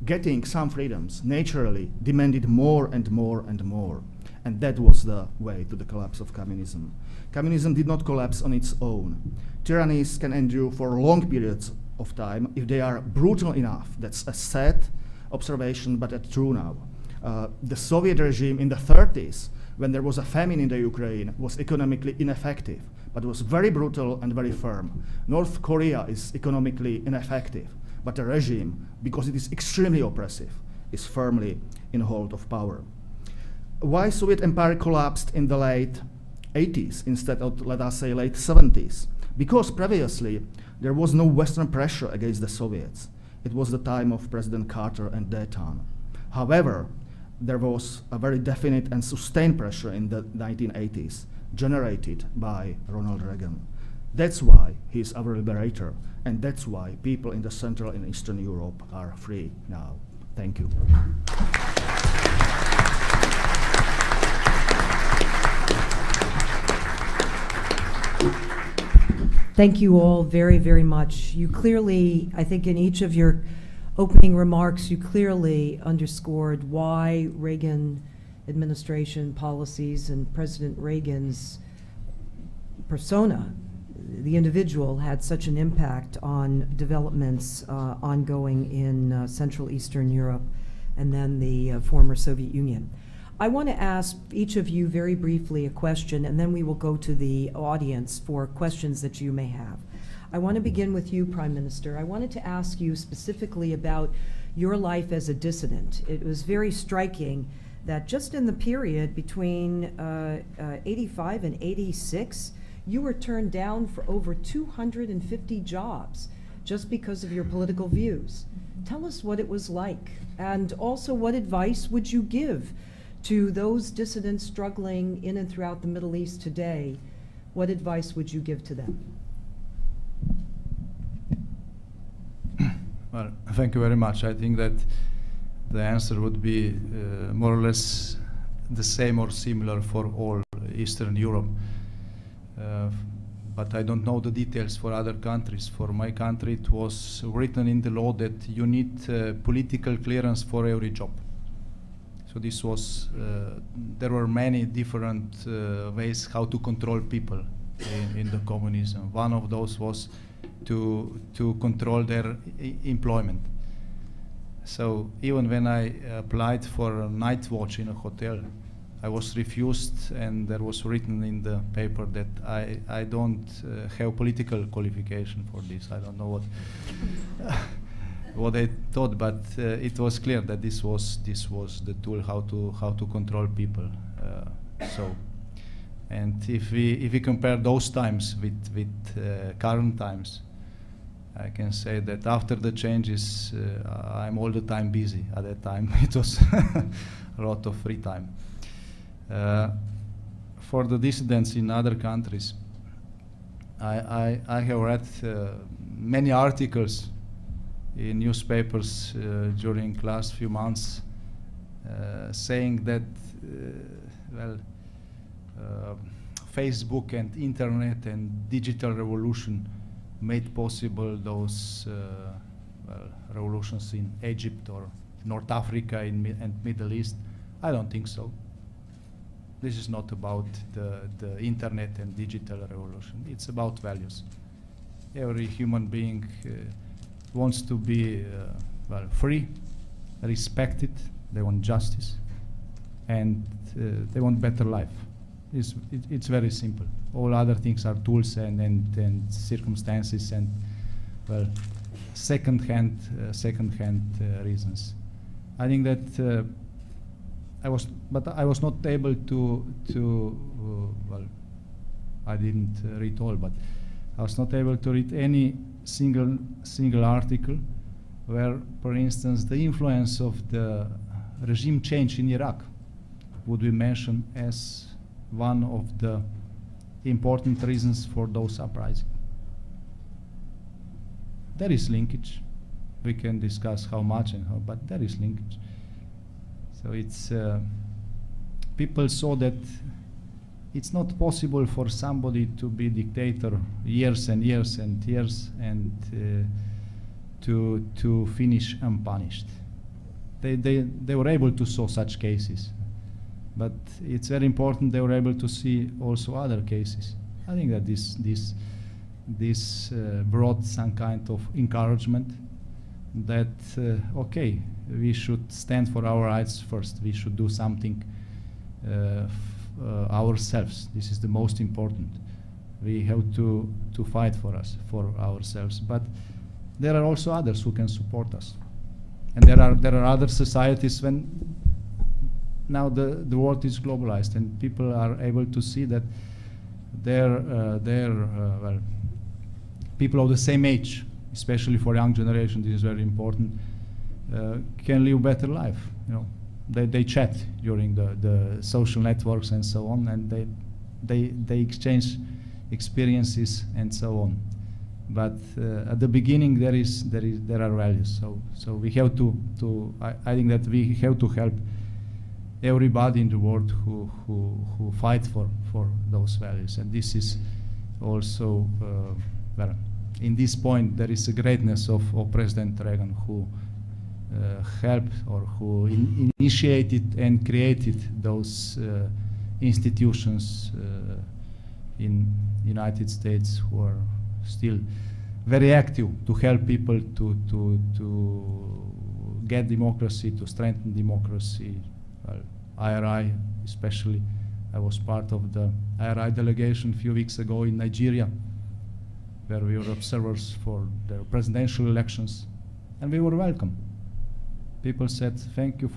getting some freedoms naturally demanded more and more and more, and that was the way to the collapse of communism. Communism did not collapse on its own. Tyrannies can endure for long periods of time if they are brutal enough. That's a sad observation, but it's true now. The Soviet regime in the 30s, when there was a famine in the Ukraine, was economically ineffective, but was very brutal and very firm. North Korea is economically ineffective, but the regime, because it is extremely oppressive, is firmly in hold of power. Why Soviet empire collapsed in the late 80s instead of, let us say, late 70s? Because previously there was no Western pressure against the Soviets. It was the time of President Carter and Dayton. However, there was a very definite and sustained pressure in the 1980s, generated by Ronald Reagan. That's why he's our liberator, and that's why people in the Central and Eastern Europe are free now. Thank you. Thank you all very, very much. You clearly, I think in each of your opening remarks, you clearly underscored why Reagan administration policies and President Reagan's persona, the individual, had such an impact on developments ongoing in Central Eastern Europe and then the former Soviet Union. I want to ask each of you very briefly a question, and then we will go to the audience for questions that you may have. I want to begin with you, Prime Minister. I wanted to ask you specifically about your life as a dissident. It was very striking that just in the period between 85 and 86, you were turned down for over 250 jobs just because of your political views. Tell us what it was like, and also what advice would you give to those dissidents struggling in and throughout the Middle East today? What advice would you give to them? Well, thank you very much. I think that the answer would be more or less the same or similar for all Eastern Europe. But I don't know the details for other countries. For my country, it was written in the law that you need political clearance for every job. So this was, there were many different ways how to control people in the communism. One of those was to control their employment. So even when I applied for a night watch in a hotel, I was refused, and there was written in the paper that I don't have political qualification for this. I don't know what what I thought, but it was clear that this was the tool how to control people. So, and if we compare those times with current times, I can say that after the changes, I'm all the time busy. At that time, it was a lot of free time. For the dissidents in other countries, I have read many articles in newspapers during last few months saying that Facebook and internet and digital revolution made possible those revolutions in Egypt or North Africa and Middle East. I don't think so. This is not about the internet and digital revolution. It's about values. Every human being wants to be free, respected. They want justice, and they want better life. It's very simple. All other things are tools and circumstances and second-hand reasons. I think that I was not able to I didn't read all, but I was not able to read any single article where, for instance, the influence of the regime change in Iraq would be mentioned as one of the important reasons for those uprisings. There is linkage. We can discuss how much and how, but there is linkage. So it's people saw that it's not possible for somebody to be dictator years and years and years and to finish unpunished. They were able to saw such cases, but it's very important they were able to see also other cases. I think that this brought some kind of encouragement that okay, we should stand for our rights first. We should do something ourselves. This is the most important. We have to fight for ourselves. But there are also others who can support us, and there are other societies when now the world is globalized and people are able to see that people of the same age, especially for young generation, this is very important, can live better life. You know, they chat during the social networks and so on, and they exchange experiences and so on. But at the beginning, there are values. So we have to I think that we have to help everybody in the world who fight for those values, and this is also in this point there is a greatness of President Reagan, who helped or who initiated and created those institutions in United States, who are still very active to help people to get democracy, to strengthen democracy. IRI especially. I was part of the IRI delegation a few weeks ago in Nigeria, where we were observers for the presidential elections, and we were welcome. People said, thank you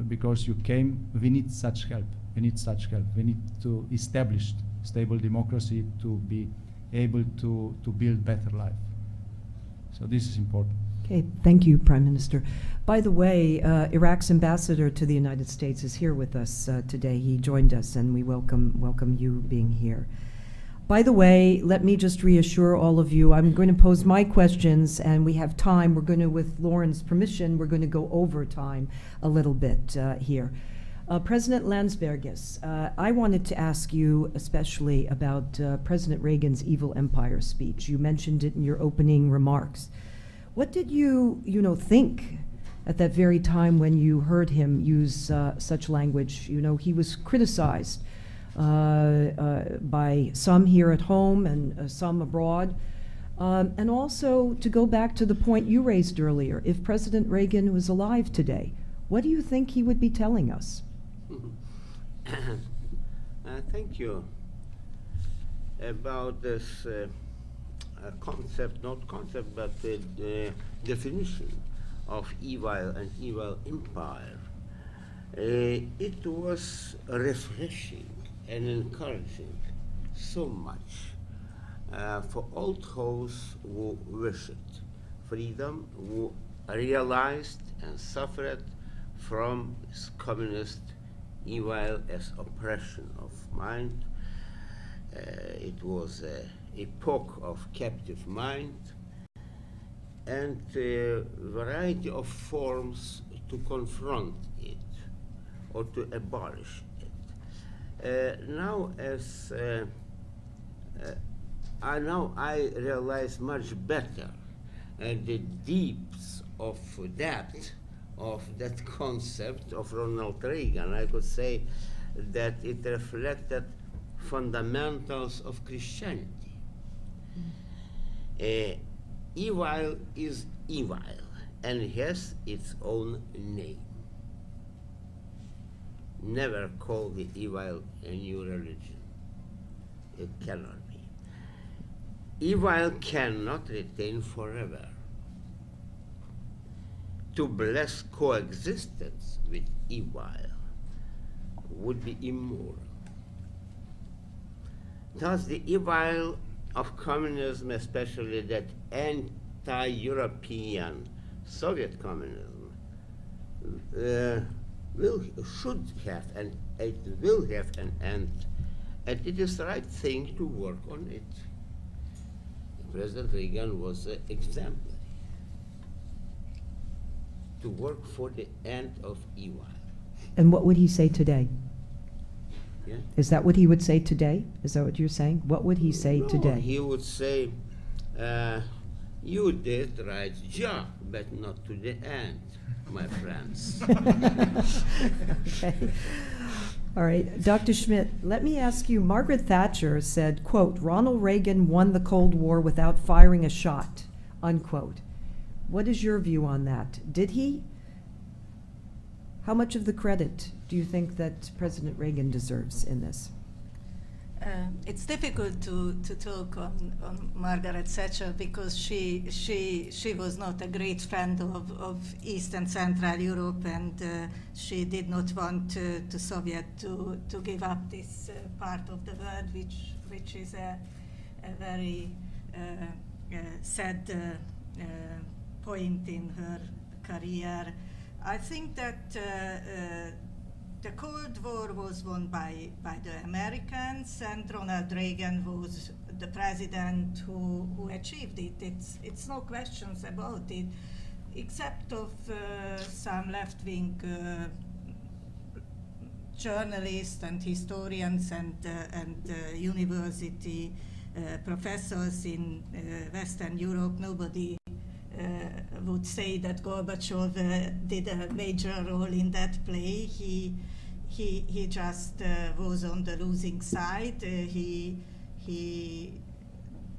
because you came. We need such help. We need such help. We need to establish stable democracy to be able to build better life. So this is important. Okay, thank you, Prime Minister. By the way, Iraq's ambassador to the United States is here with us today. He joined us, and we welcome you being here. By the way, let me just reassure all of you, I'm going to pose my questions, and we have time. We're going to, with Lauren's permission, we're going to go over time a little bit here. President Landsbergis, I wanted to ask you especially about President Reagan's Evil Empire speech. You mentioned it in your opening remarks. What did you think at that very time when you heard him use such language? You know, he was criticized by some here at home and some abroad. And also, to go back to the point you raised earlier, if President Reagan was alive today, what do you think he would be telling us? Thank you. About this concept, not concept, but the definition of evil and evil empire. It was refreshing and encouraging so much for all those who wished freedom, who realized and suffered from this communist evil as oppression of mind. It was an epoch of captive mind and a variety of forms to confront it or to abolish it. Now, as I realize much better the deeps of depth of that concept of Ronald Reagan. I could say that it reflected fundamentals of Christianity. Evil is evil and has its own name. Never call the evil a new religion. It cannot be. Evil cannot retain forever. To bless coexistence with evil would be immoral. Thus, the evil of communism, especially that anti-European Soviet communism, should have and it will have an end, and it is the right thing to work on it. President Reagan was an example. To work for the end of evil. And what would he say today? Yeah? Is that what he would say today? Is that what you're saying? What would he say today? He would say, you did right job, but not to the end, my friends. Okay. All right, Dr. Schmidt, let me ask you, Margaret Thatcher said, quote, Ronald Reagan won the Cold War without firing a shot, unquote. What is your view on that? Did he? How much of the credit do you think that President Reagan deserves in this? It's difficult to talk on Margaret Thatcher because she was not a great friend of East and Central Europe, and she did not want the Soviet to give up this part of the world, which is a very sad point in her career. I think that the Cold War was won by the Americans, and Ronald Reagan was the president who achieved it. It's no questions about it, except of some left-wing journalists and historians and university professors in Western Europe. Nobody would say that Gorbachev did a major role in that play. He just was on the losing side. He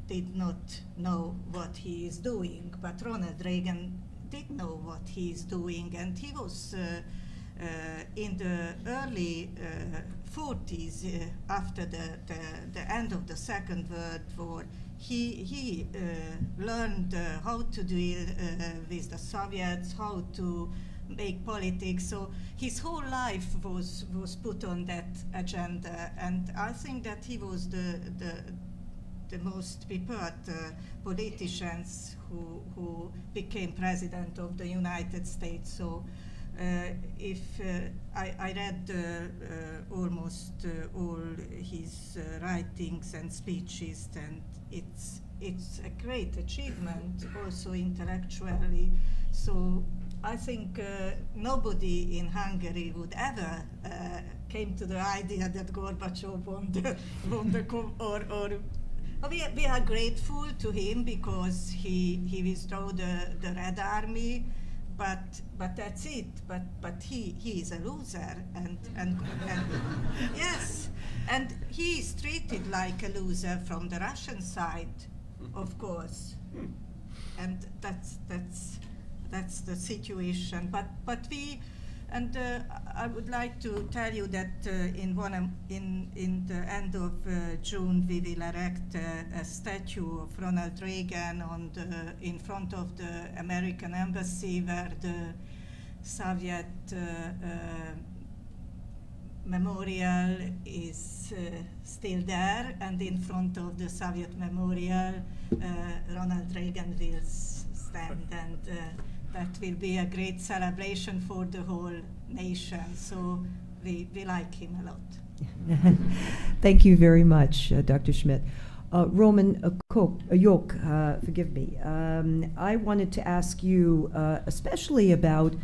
did not know what he is doing, but Ronald Reagan did know what he is doing, and he was in the early 40s, after the end of the Second World War. He learned how to deal with the Soviets, how to make politics. So his whole life was put on that agenda, and I think that he was the the most prepared politicians who became president of the United States. So if I read almost all his writings and speeches, and it's a great achievement also intellectually. So I think nobody in Hungary would ever came to the idea that Gorbachev won the we are grateful to him because he withdrew the Red Army, but that's it. But he is a loser, and yes, and he is treated like a loser from the Russian side, of course, and that's the situation. But we, and I would like to tell you that in the end of June we will erect a statue of Ronald Reagan in front of the American embassy, where the Soviet memorial is still there, and in front of the Soviet memorial Ronald Reagan will stand, and that will be a great celebration for the whole nation. So we like him a lot. Thank you very much, Dr. Schmidt. Roman Joch, forgive me. I wanted to ask you especially about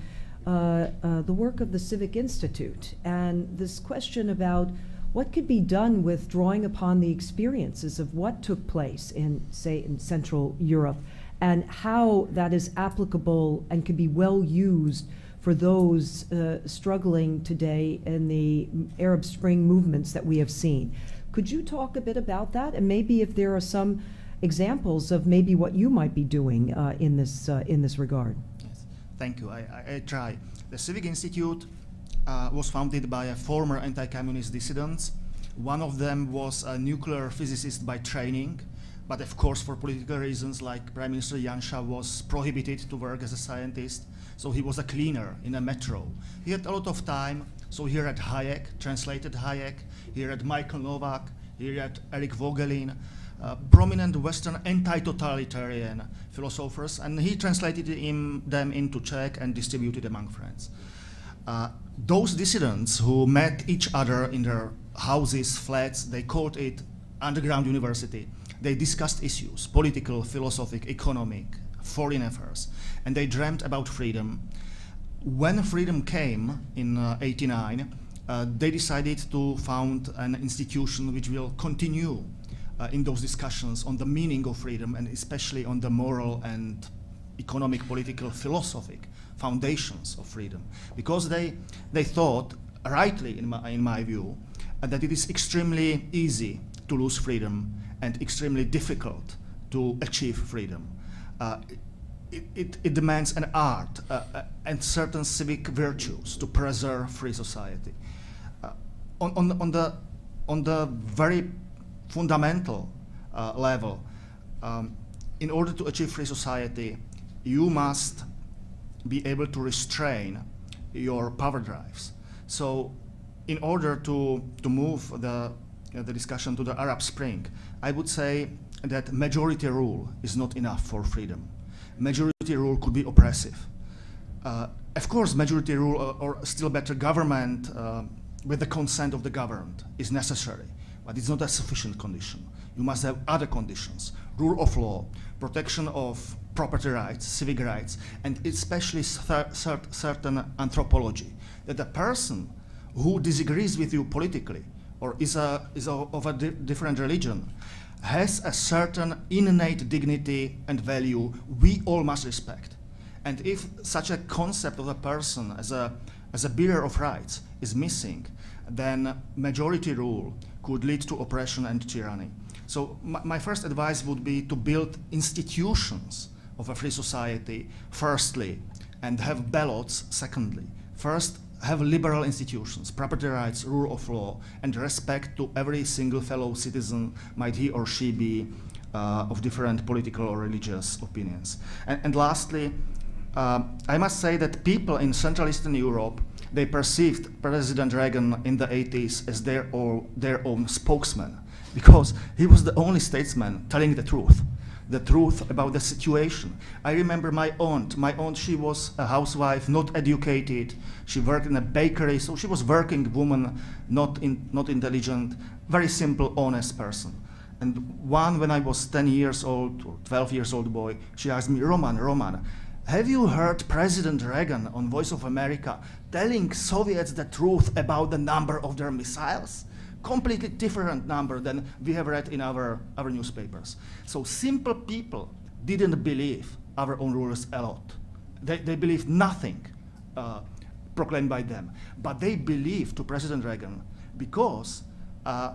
the work of the Civic Institute and this question about what could be done with drawing upon the experiences of what took place in, say, in Central Europe, and how that is applicable and can be well used for those struggling today in the Arab Spring movements that we have seen. Could you talk a bit about that, and maybe if there are some examples of maybe what you might be doing in this regard? Yes, thank you. I try. The Civic Institute was founded by a former anti-communist dissidents. One of them was a nuclear physicist by training, but of course for political reasons, like Prime Minister Jansa was prohibited to work as a scientist, so he was a cleaner in a metro. He had a lot of time, so he read Hayek, translated Hayek, he read Michael Novak, he read Eric Vogelin, prominent Western anti-totalitarian philosophers, and he translated them into Czech and distributed among friends. Those dissidents who met each other in their houses, flats, they called it underground university. They discussed issues, political, philosophic, economic, foreign affairs, and they dreamt about freedom. When freedom came in '89, they decided to found an institution which will continue in those discussions on the meaning of freedom, and especially on the moral and economic, political, philosophic foundations of freedom. Because they thought, rightly in my view, that it is extremely easy to lose freedom and extremely difficult to achieve freedom. It demands an art and certain civic virtues to preserve free society. On the very fundamental level, in order to achieve free society, you must be able to restrain your power drives. So in order to move the discussion to the Arab Spring, I would say that majority rule is not enough for freedom. Majority rule could be oppressive. Of course, majority rule, or still better, government with the consent of the governed is necessary, but it's not a sufficient condition. You must have other conditions: rule of law, protection of property rights, civic rights, and especially certain anthropology, that a person who disagrees with you politically or is of a different religion has a certain innate dignity and value we all must respect. And if such a concept of a person as a bearer of rights is missing, then majority rule could lead to oppression and tyranny. So my first advice would be to build institutions of a free society, firstly, and have ballots, secondly. First, have liberal institutions, property rights, rule of law, and respect to every single fellow citizen, might he or she be of different political or religious opinions. And lastly, I must say that people in Central Eastern Europe they perceived President Reagan in the 80s as their own spokesman, because he was the only statesman telling the truth about the situation. I remember my aunt. My aunt, she was a housewife, not educated. She worked in a bakery, so she was working woman, not intelligent, very simple, honest person. And when I was 10 years old, or 12 years old boy, she asked me, Roman, have you heard President Reagan on Voice of America telling Soviets the truth about the number of their missiles? Completely different number than we have read in our newspapers. So simple people didn't believe our own rulers a lot. They believed nothing proclaimed by them. But they believed to President Reagan because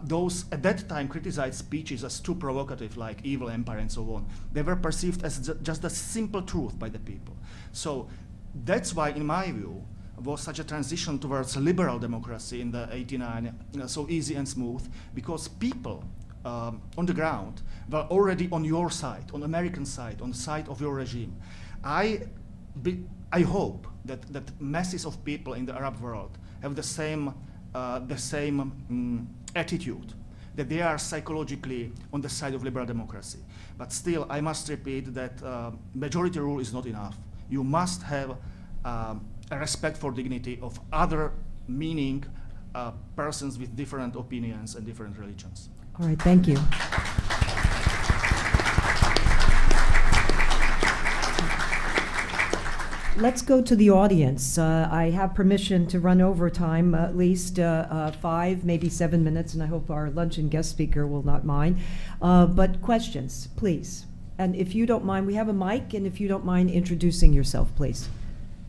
those at that time criticized speeches as too provocative, like evil empire and so on. They were perceived as just a simple truth by the people. So that's why, in my view, was such a transition towards liberal democracy in the 89 so easy and smooth, because people on the ground were already on your side, on American side, on the side of your regime. I hope that masses of people in the Arab world have the same attitude, that they are psychologically on the side of liberal democracy. But still, I must repeat that majority rule is not enough. You must have a respect for dignity of other meaning persons with different opinions and different religions. All right, thank you. Let's go to the audience. I have permission to run over time, at least 5, maybe 7 minutes, and I hope our luncheon guest speaker will not mind. But questions, please. And if you don't mind, we have a mic, and if you don't mind introducing yourself, please.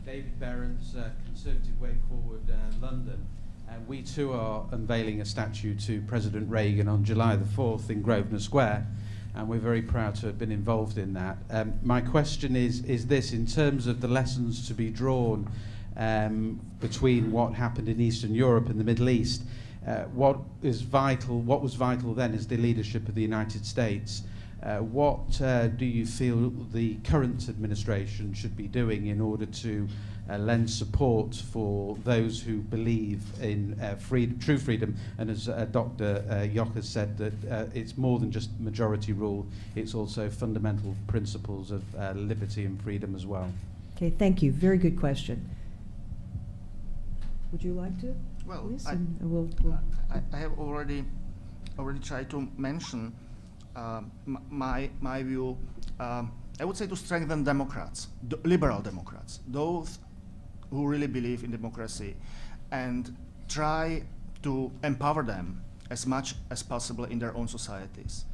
David Behrens, Conservative Way Forward, London. And we too are unveiling a statue to President Reagan on July the 4th in Grosvenor Square. And we're very proud to have been involved in that. My question is this: in terms of the lessons to be drawn between what happened in Eastern Europe and the Middle East, what was vital then is the leadership of the United States. What do you feel the current administration should be doing in order to lend support for those who believe in true freedom? And as Dr. Joch has said, that it's more than just majority rule, it's also fundamental principles of liberty and freedom as well. Okay, thank you. Very good question. Would you like to? Well, please? I have already tried to mention my view. I would say to strengthen Democrats, liberal Democrats, those who really believe in democracy, and try to empower them as much as possible in their own societies.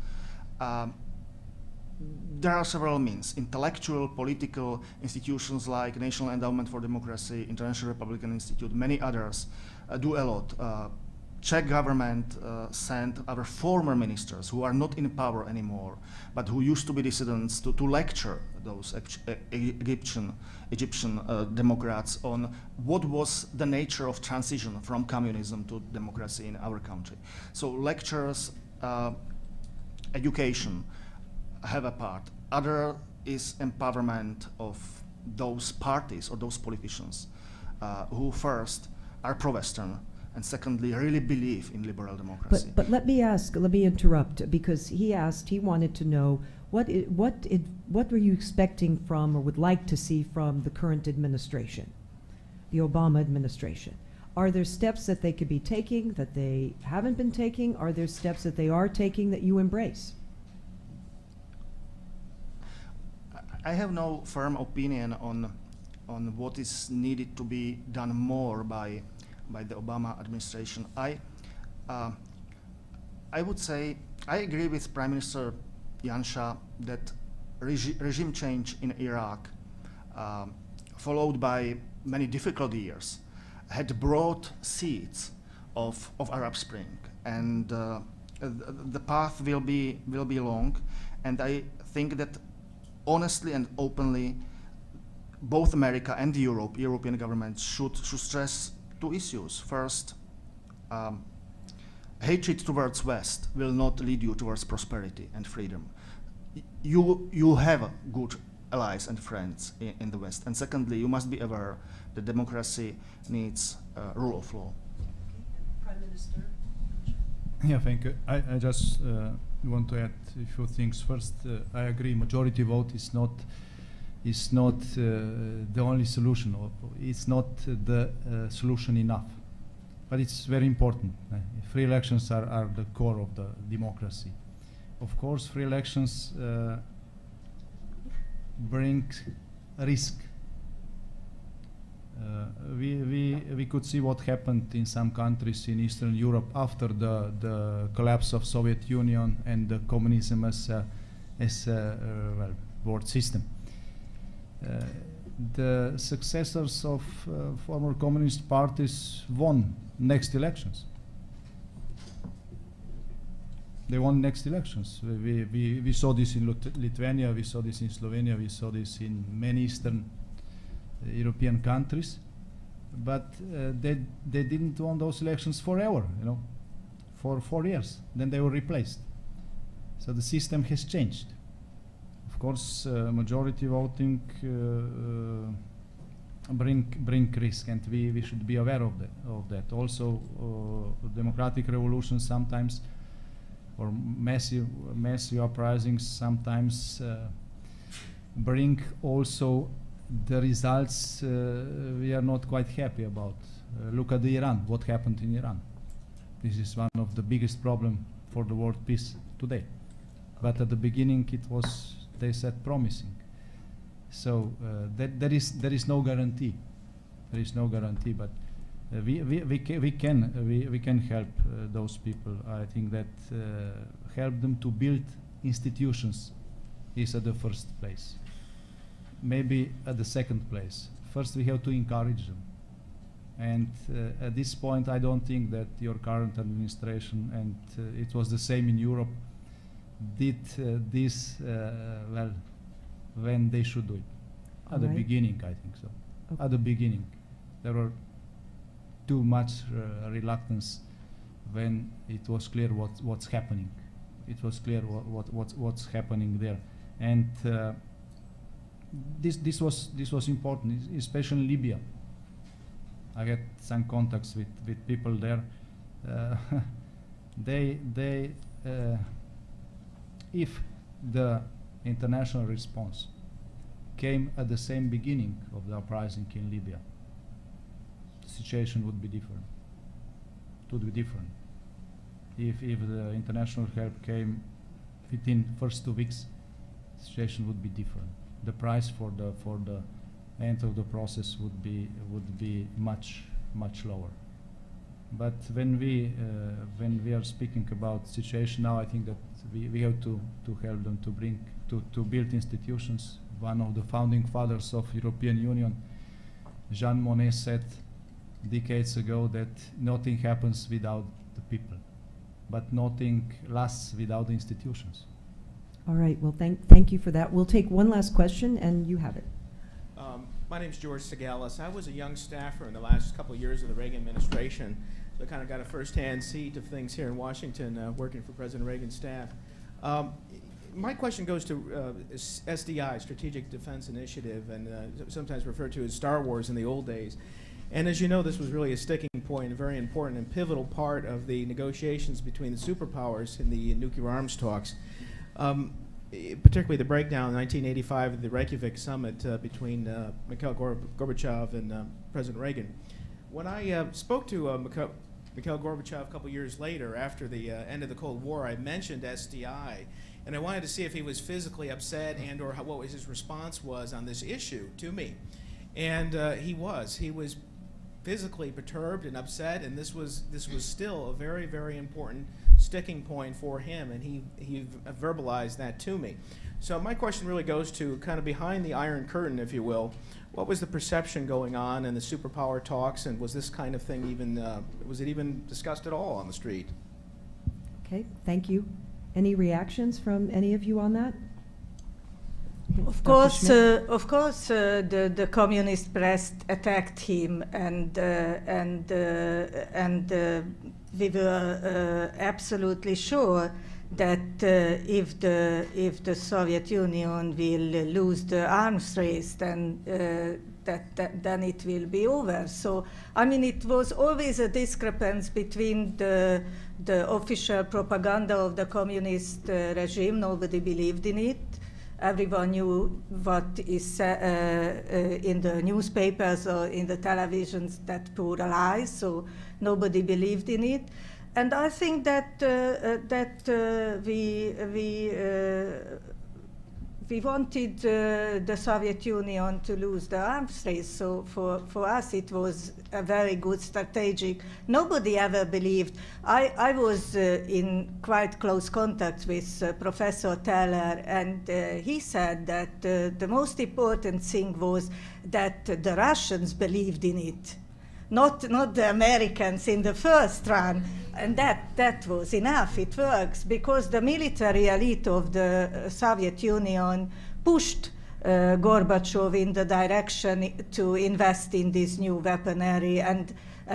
There are several means: intellectual, political institutions like National Endowment for Democracy, International Republican Institute, many others do a lot. Czech government sent our former ministers who are not in power anymore, but who used to be dissidents, to lecture those Egyptian Democrats on what was the nature of transition from communism to democracy in our country. So lectures, education have a part. Other is empowerment of those parties or those politicians who first are pro-Western, and secondly, really believe in liberal democracy. But let me interrupt, because he wanted to know what were you expecting from, or would like to see from, the current administration, the Obama administration? Are there steps that they could be taking that they haven't been taking? Are there steps that they are taking that you embrace? I have no firm opinion on what is needed to be done more by the Obama administration. I would say I agree with Prime Minister Jansa that regime change in Iraq, followed by many difficult years, had brought seeds of Arab Spring, and the path will be long. And I think that honestly and openly, both America and European governments should stress two issues. First, hatred towards West will not lead you towards prosperity and freedom. You have good allies and friends in the West. And secondly, you must be aware that democracy needs rule of law. Prime Minister. Yeah, thank you. I just want to add a few things. First, I agree. Majority vote is not the only solution. Or it's not the solution enough, but it's very important. Free elections are the core of the democracy. Of course, free elections bring risk. We could see what happened in some countries in Eastern Europe after the collapse of Soviet Union and the communism as a world system. The successors of former communist parties won next elections. They won next elections. We saw this in Lithuania, we saw this in Slovenia, we saw this in many Eastern European countries, but they didn't won those elections forever, you know, for 4 years. Then they were replaced. So the system has changed. Of course, majority voting bring risk, and we should be aware of that. Also, democratic revolutions sometimes, or massive uprisings sometimes bring also the results we are not quite happy about. Look at Iran, what happened in Iran. This is one of the biggest problems for the world peace today. But at the beginning it was, they said, promising. So there is no guarantee. There is no guarantee, but we can help those people. I think that help them to build institutions is at the first place. Maybe at the second place. First, we have to encourage them. And at this point, I don't think that your current administration, and it was the same in Europe, did this well when they should do it. At the beginning, I think so. Okay. At the beginning, there were too much reluctance when it was clear what's happening. It was clear what's happening there, and this was important, especially in Libya. I had some contacts with people there. If the international response came at the same beginning of the uprising in Libya, the situation would be different. It would be different. If the international help came within first 2 weeks, the situation would be different. The price for the end of the process would be much lower. But when we are speaking about situation now, I think that we have to help them to build institutions. One of the founding fathers of European Union, Jean Monnet, said decades ago that nothing happens without the people, but nothing lasts without the institutions. All right, well, thank you for that. We'll take one last question, and you have it. My name's George Segalis. I was a young staffer in the last couple of years of the Reagan administration, so I kind of got a first-hand seat of things here in Washington working for President Reagan's staff. My question goes to SDI, Strategic Defense Initiative, and sometimes referred to as Star Wars in the old days. And as you know, this was really a sticking point, a very important and pivotal part of the negotiations between the superpowers in the nuclear arms talks. Particularly the breakdown in 1985 of the Reykjavik summit between Mikhail Gorbachev and President Reagan. When I spoke to Mikhail Gorbachev a couple years later, after the end of the Cold War, I mentioned SDI, and I wanted to see if he was physically upset and or what his response was on this issue to me. And he was physically perturbed and upset, and this was still a very, very important sticking point for him, and he verbalized that to me. So my question really goes to kind of behind the Iron Curtain, if you will. What was the perception going on in the superpower talks, and was this kind of thing even, was it even discussed at all on the street? Okay, thank you. Any reactions from any of you on that? Of course, the communist press attacked him, and we were absolutely sure that if the Soviet Union will lose the arms race, then then it will be over. So I mean, it was always a discrepancy between the official propaganda of the communist regime. Nobody believed in it. Everyone knew what is in the newspapers or in the televisions that pure lies. So nobody believed in it. And I think that we wanted the Soviet Union to lose the arms race. So for us, it was a very good strategic. Nobody ever believed. I was in quite close contact with Professor Teller, and he said that the most important thing was that the Russians believed in it. Not the Americans in the first run, and that was enough. It works because the military elite of the Soviet Union pushed Gorbachev in the direction to invest in this new weaponry, and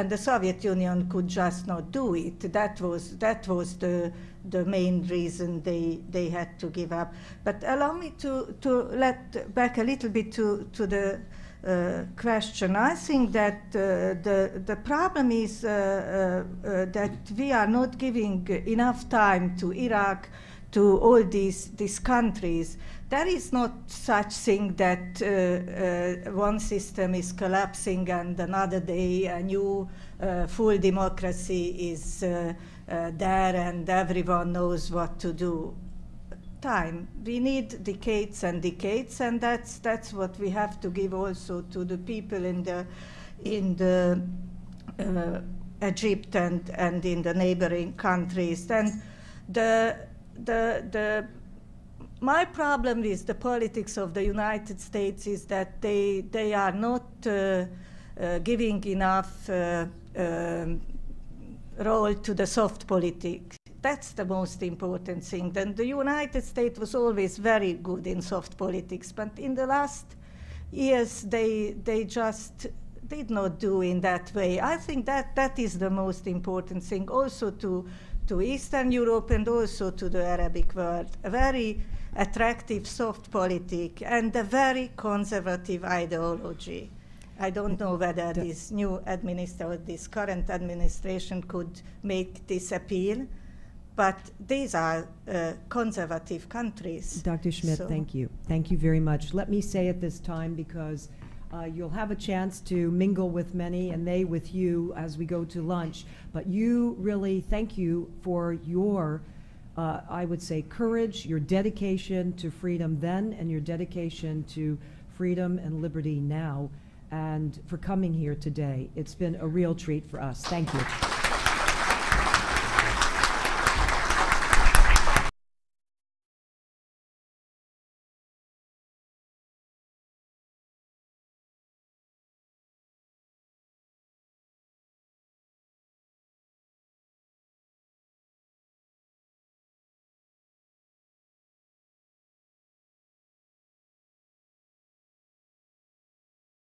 the Soviet Union could just not do it. That was the main reason they had to give up. But allow me to let back a little bit to the question. I think that the problem is that we are not giving enough time to Iraq, to all these countries. There is not such thing that one system is collapsing and another day a new full democracy is there and everyone knows what to do. Time. We need decades and decades, and that's what we have to give also to the people in the Egypt and in the neighboring countries. And my problem with the politics of the United States is that they are not giving enough role to the soft politics. That's the most important thing. And the United States was always very good in soft politics, but in the last years they just did not do in that way. I think that is the most important thing also to Eastern Europe and also to the Arabic world. A very attractive soft politic and a very conservative ideology. I don't know whether this new this current administration could make this appeal. But these are conservative countries. Dr. Schmidt, thank you. Thank you very much. Let me say at this time, because you'll have a chance to mingle with many and they with you as we go to lunch, but you really, thank you for your, I would say, courage, your dedication to freedom then and your dedication to freedom and liberty now, and for coming here today. It's been a real treat for us. Thank you.